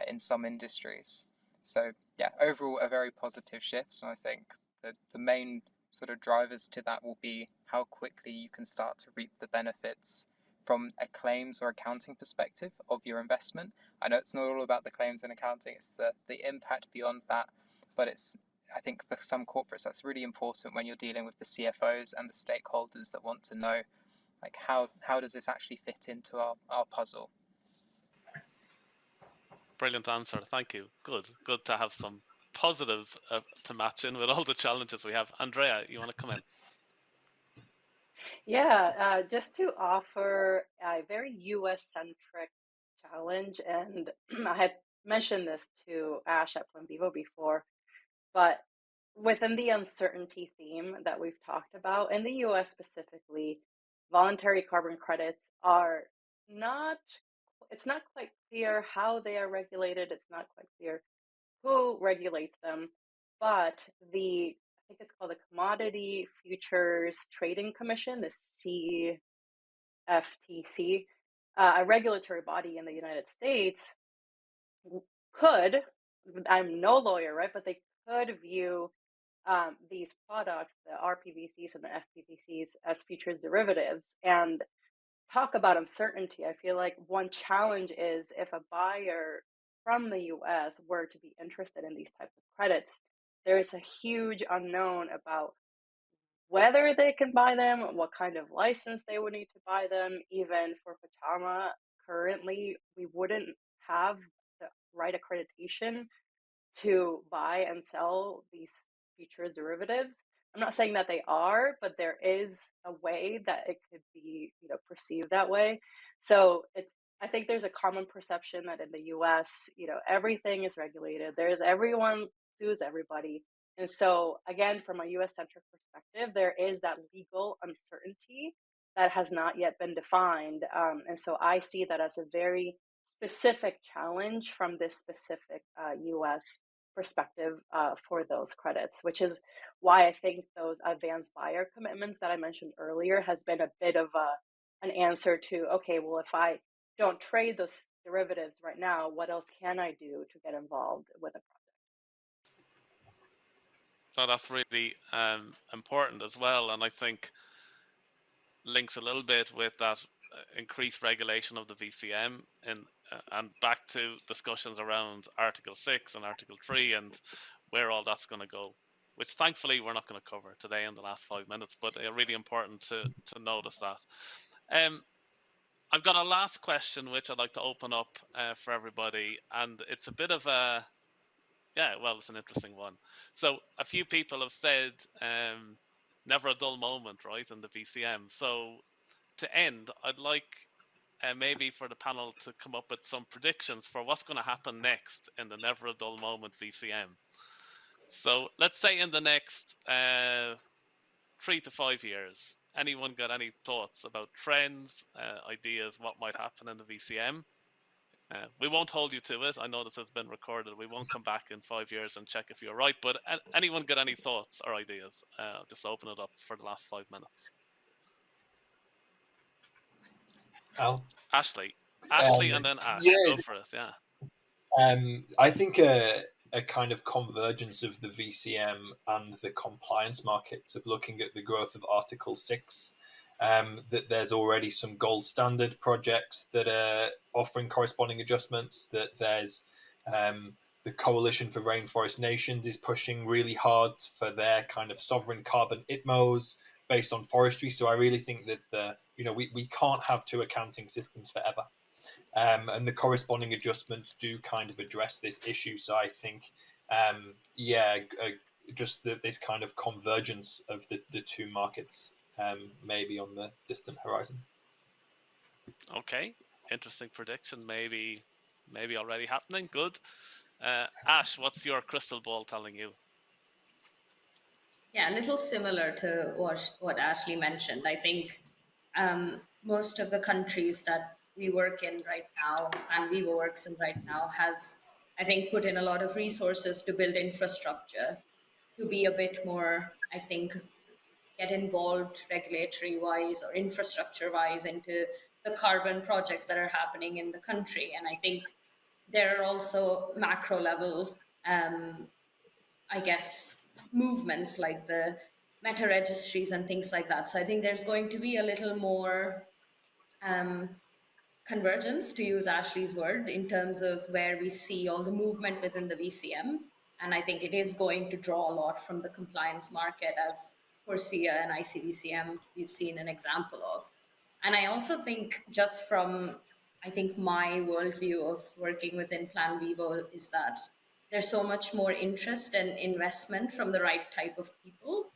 in some industries. So yeah, overall a very positive shift, and I think that the main sort of drivers to that will be how quickly you can start to reap the benefits from a claims or accounting perspective of your investment. I know it's not all about the claims and accounting, it's the impact beyond that, but it's I think for some corporates, that's really important when you're dealing with the CFOs and the stakeholders that want to know, like, how does this actually fit into our puzzle? Brilliant answer. Thank you. Good to have some positives to match in with all the challenges we have. Andrea, you want to come in? Yeah, just to offer a very US-centric challenge, and I had mentioned this to Aish at Plan Vivo before, but within the uncertainty theme that we've talked about, in the US specifically, voluntary carbon credits are not, it's not quite clear how they are regulated, it's not quite clear who regulates them, but I think it's called the Commodity Futures Trading Commission, the CFTC, a regulatory body in the United States, could, I'm no lawyer, right, but they could view these products, the RPVCs and the FPVCs, as futures derivatives. And talk about uncertainty. I feel like one challenge is if a buyer from the US were to be interested in these types of credits, there is a huge unknown about whether they can buy them, what kind of license they would need to buy them. Even for Pachama, currently, we wouldn't have the right accreditation to buy and sell these futures derivatives. I'm not saying that they are, but there is a way that it could be, perceived that way. So I think there's a common perception that in the US, everything is regulated. Everyone sues everybody. And so again, from a US centric perspective, there is that legal uncertainty that has not yet been defined. And so I see that as a very specific challenge from this specific US perspective for those credits, which is why I think those advanced buyer commitments that I mentioned earlier has been a bit of an answer to, okay, well, if I don't trade those derivatives right now, what else can I do to get involved with a project? So that's really important as well, and I think links a little bit with that increased regulation of the VCM, and back to discussions around Article 6 and Article 3 and where all that's going to go, which thankfully we're not going to cover today in the last 5 minutes, but really important to notice that. I've got a last question which I'd like to open up for everybody, and it's a bit of a, it's an interesting one. So a few people have said never a dull moment, right, in the VCM. So to end, I'd like maybe for the panel to come up with some predictions for what's going to happen next in the never a dull moment VCM. So let's say in the next 3 to 5 years, anyone got any thoughts about trends, ideas, what might happen in the VCM? We won't hold you to it. I know this has been recorded. We won't come back in 5 years and check if you're right, but anyone got any thoughts or ideas? Just open it up for the last 5 minutes. Ashley, and then Aish. Go for it. Yeah. I think a kind of convergence of the VCM and the compliance markets, of looking at the growth of Article 6, that there's already some gold standard projects that are offering corresponding adjustments, that there's the Coalition for Rainforest Nations is pushing really hard for their kind of sovereign carbon ITMOs based on forestry. So I really think that we can't have two accounting systems forever. And the corresponding adjustments do kind of address this issue. So I think, just this kind of convergence of the two markets maybe on the distant horizon. Okay, interesting prediction. Maybe already happening. Good. Aish, what's your crystal ball telling you? Yeah, a little similar to what Ashley mentioned. I think most of the countries that we work in right now, and Vivo works in right now, has, I think, put in a lot of resources to build infrastructure to be a bit more, I think, get involved regulatory-wise or infrastructure-wise into the carbon projects that are happening in the country. And I think there are also macro level, I guess, movements like the meta registries and things like that. So I think there's going to be a little more convergence, to use Ashley's word, in terms of where we see all the movement within the VCM. And I think it is going to draw a lot from the compliance market, as Corsia and ICVCM we've seen an example of. And I also think, just from, I think, my worldview of working within Plan Vivo, is that there's so much more interest and investment from the right type of people,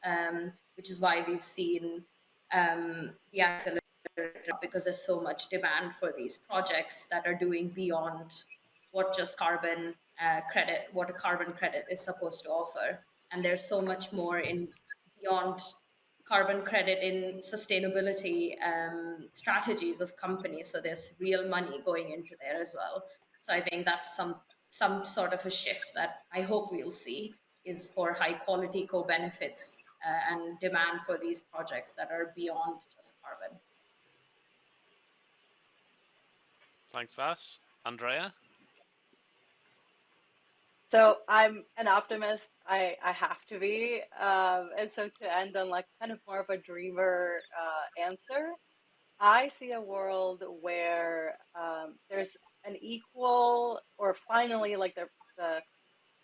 which is why we've seen the accelerator, because there's so much demand for these projects that are doing beyond what just carbon credit, what a carbon credit is supposed to offer. And there's so much more in beyond carbon credit in sustainability strategies of companies. So there's real money going into there as well. So I think that's some sort of a shift that I hope we'll see, is for high quality co-benefits and demand for these projects that are beyond just carbon. Thanks, Ash. Andrea? So I'm an optimist. I have to be. And so to end on like kind of more of a dreamer answer, I see a world where there's an equal, or finally like the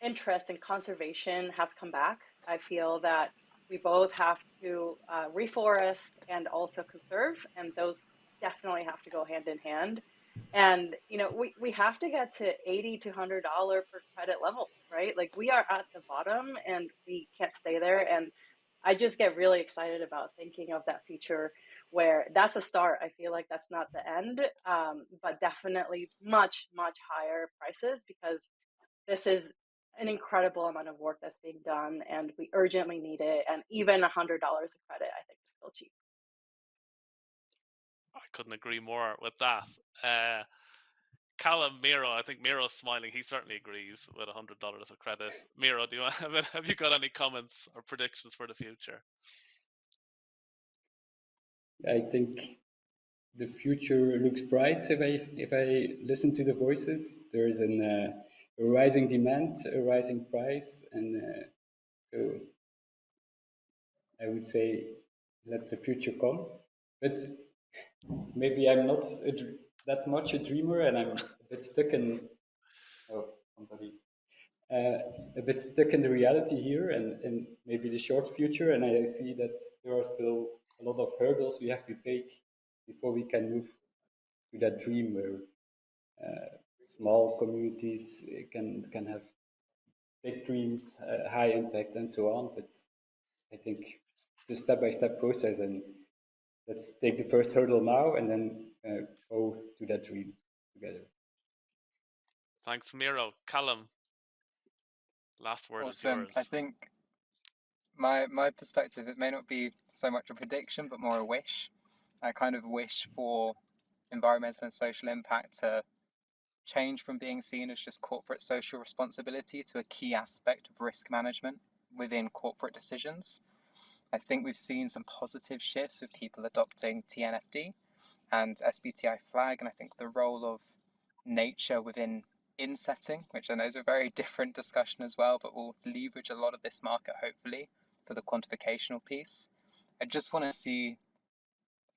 interest in conservation has come back. I feel that we both have to reforest and also conserve, and those definitely have to go hand in hand. And you know, we have to get to $80 to $100 per credit level, right? Like we are at the bottom, and we can't stay there. And I just get really excited about thinking of that future where that's a start. I feel like that's not the end, but definitely much higher prices, because this is an incredible amount of work that's being done, and we urgently need it. And even $100 a credit, I think, is still cheap. I couldn't agree more with that. Callum, Miro, I think Miro's smiling. He certainly agrees with $100 of credit. Miro, do you have you got any comments or predictions for the future? I think the future looks bright. If I listen to the voices, there is a rising demand, a rising price, and so I would say let the future come. But maybe I'm not that much a dreamer, and I'm a bit stuck in a bit stuck in the reality here, and maybe the short future. And I see that there are still a lot of hurdles we have to take before we can move to that dream where small communities can have big dreams, high impact, and so on. But I think it's a step-by-step process, and let's take the first hurdle now, and then go to that dream together. Thanks, Miro. Callum, last word is Awesome. yours. I think my perspective, it may not be so much a prediction, but more a wish. I kind of wish for environmental and social impact to change from being seen as just corporate social responsibility to a key aspect of risk management within corporate decisions. I think we've seen some positive shifts with people adopting TNFD and SBTI flag, and I think the role of nature within insetting, which I know is a very different discussion as well, but will leverage a lot of this market hopefully for the quantificational piece. I just want to see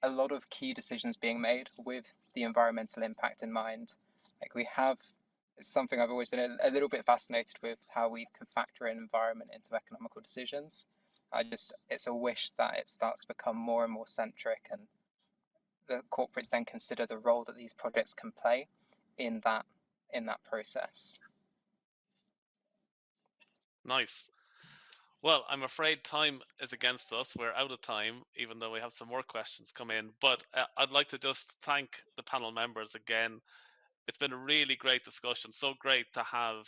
a lot of key decisions being made with the environmental impact in mind. Like it's something I've always been a little bit fascinated with, how we can factor in environment into economical decisions. It's a wish that it starts to become more and more centric, and the corporates then consider the role that these projects can play in that process. Nice. Well, I'm afraid time is against us. We're out of time, even though we have some more questions come in. But I'd like to just thank the panel members again. It's been a really great discussion. So great to have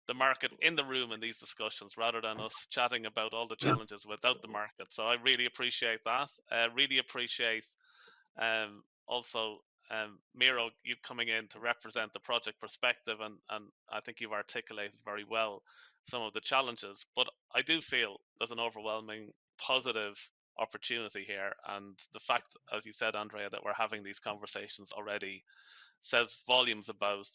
the market in the room in these discussions, rather than us chatting about all the challenges without the market. So I really appreciate that. Really appreciate also Miro, you coming in to represent the project perspective, and I think you've articulated very well some of the challenges. But I do feel there's an overwhelming positive opportunity here, and the fact, as you said, Andrea, that we're having these conversations already says volumes about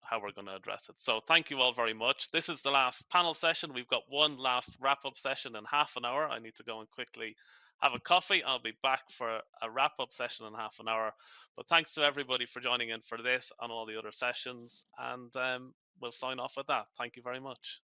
how we're going to address it. So thank you all very much. This is the last panel session. We've got one last wrap-up session in half an hour. I need to go and quickly have a coffee. I'll be back for a wrap-up session in half an hour. But thanks to everybody for joining in for this and all the other sessions. And we'll sign off with that. Thank you very much.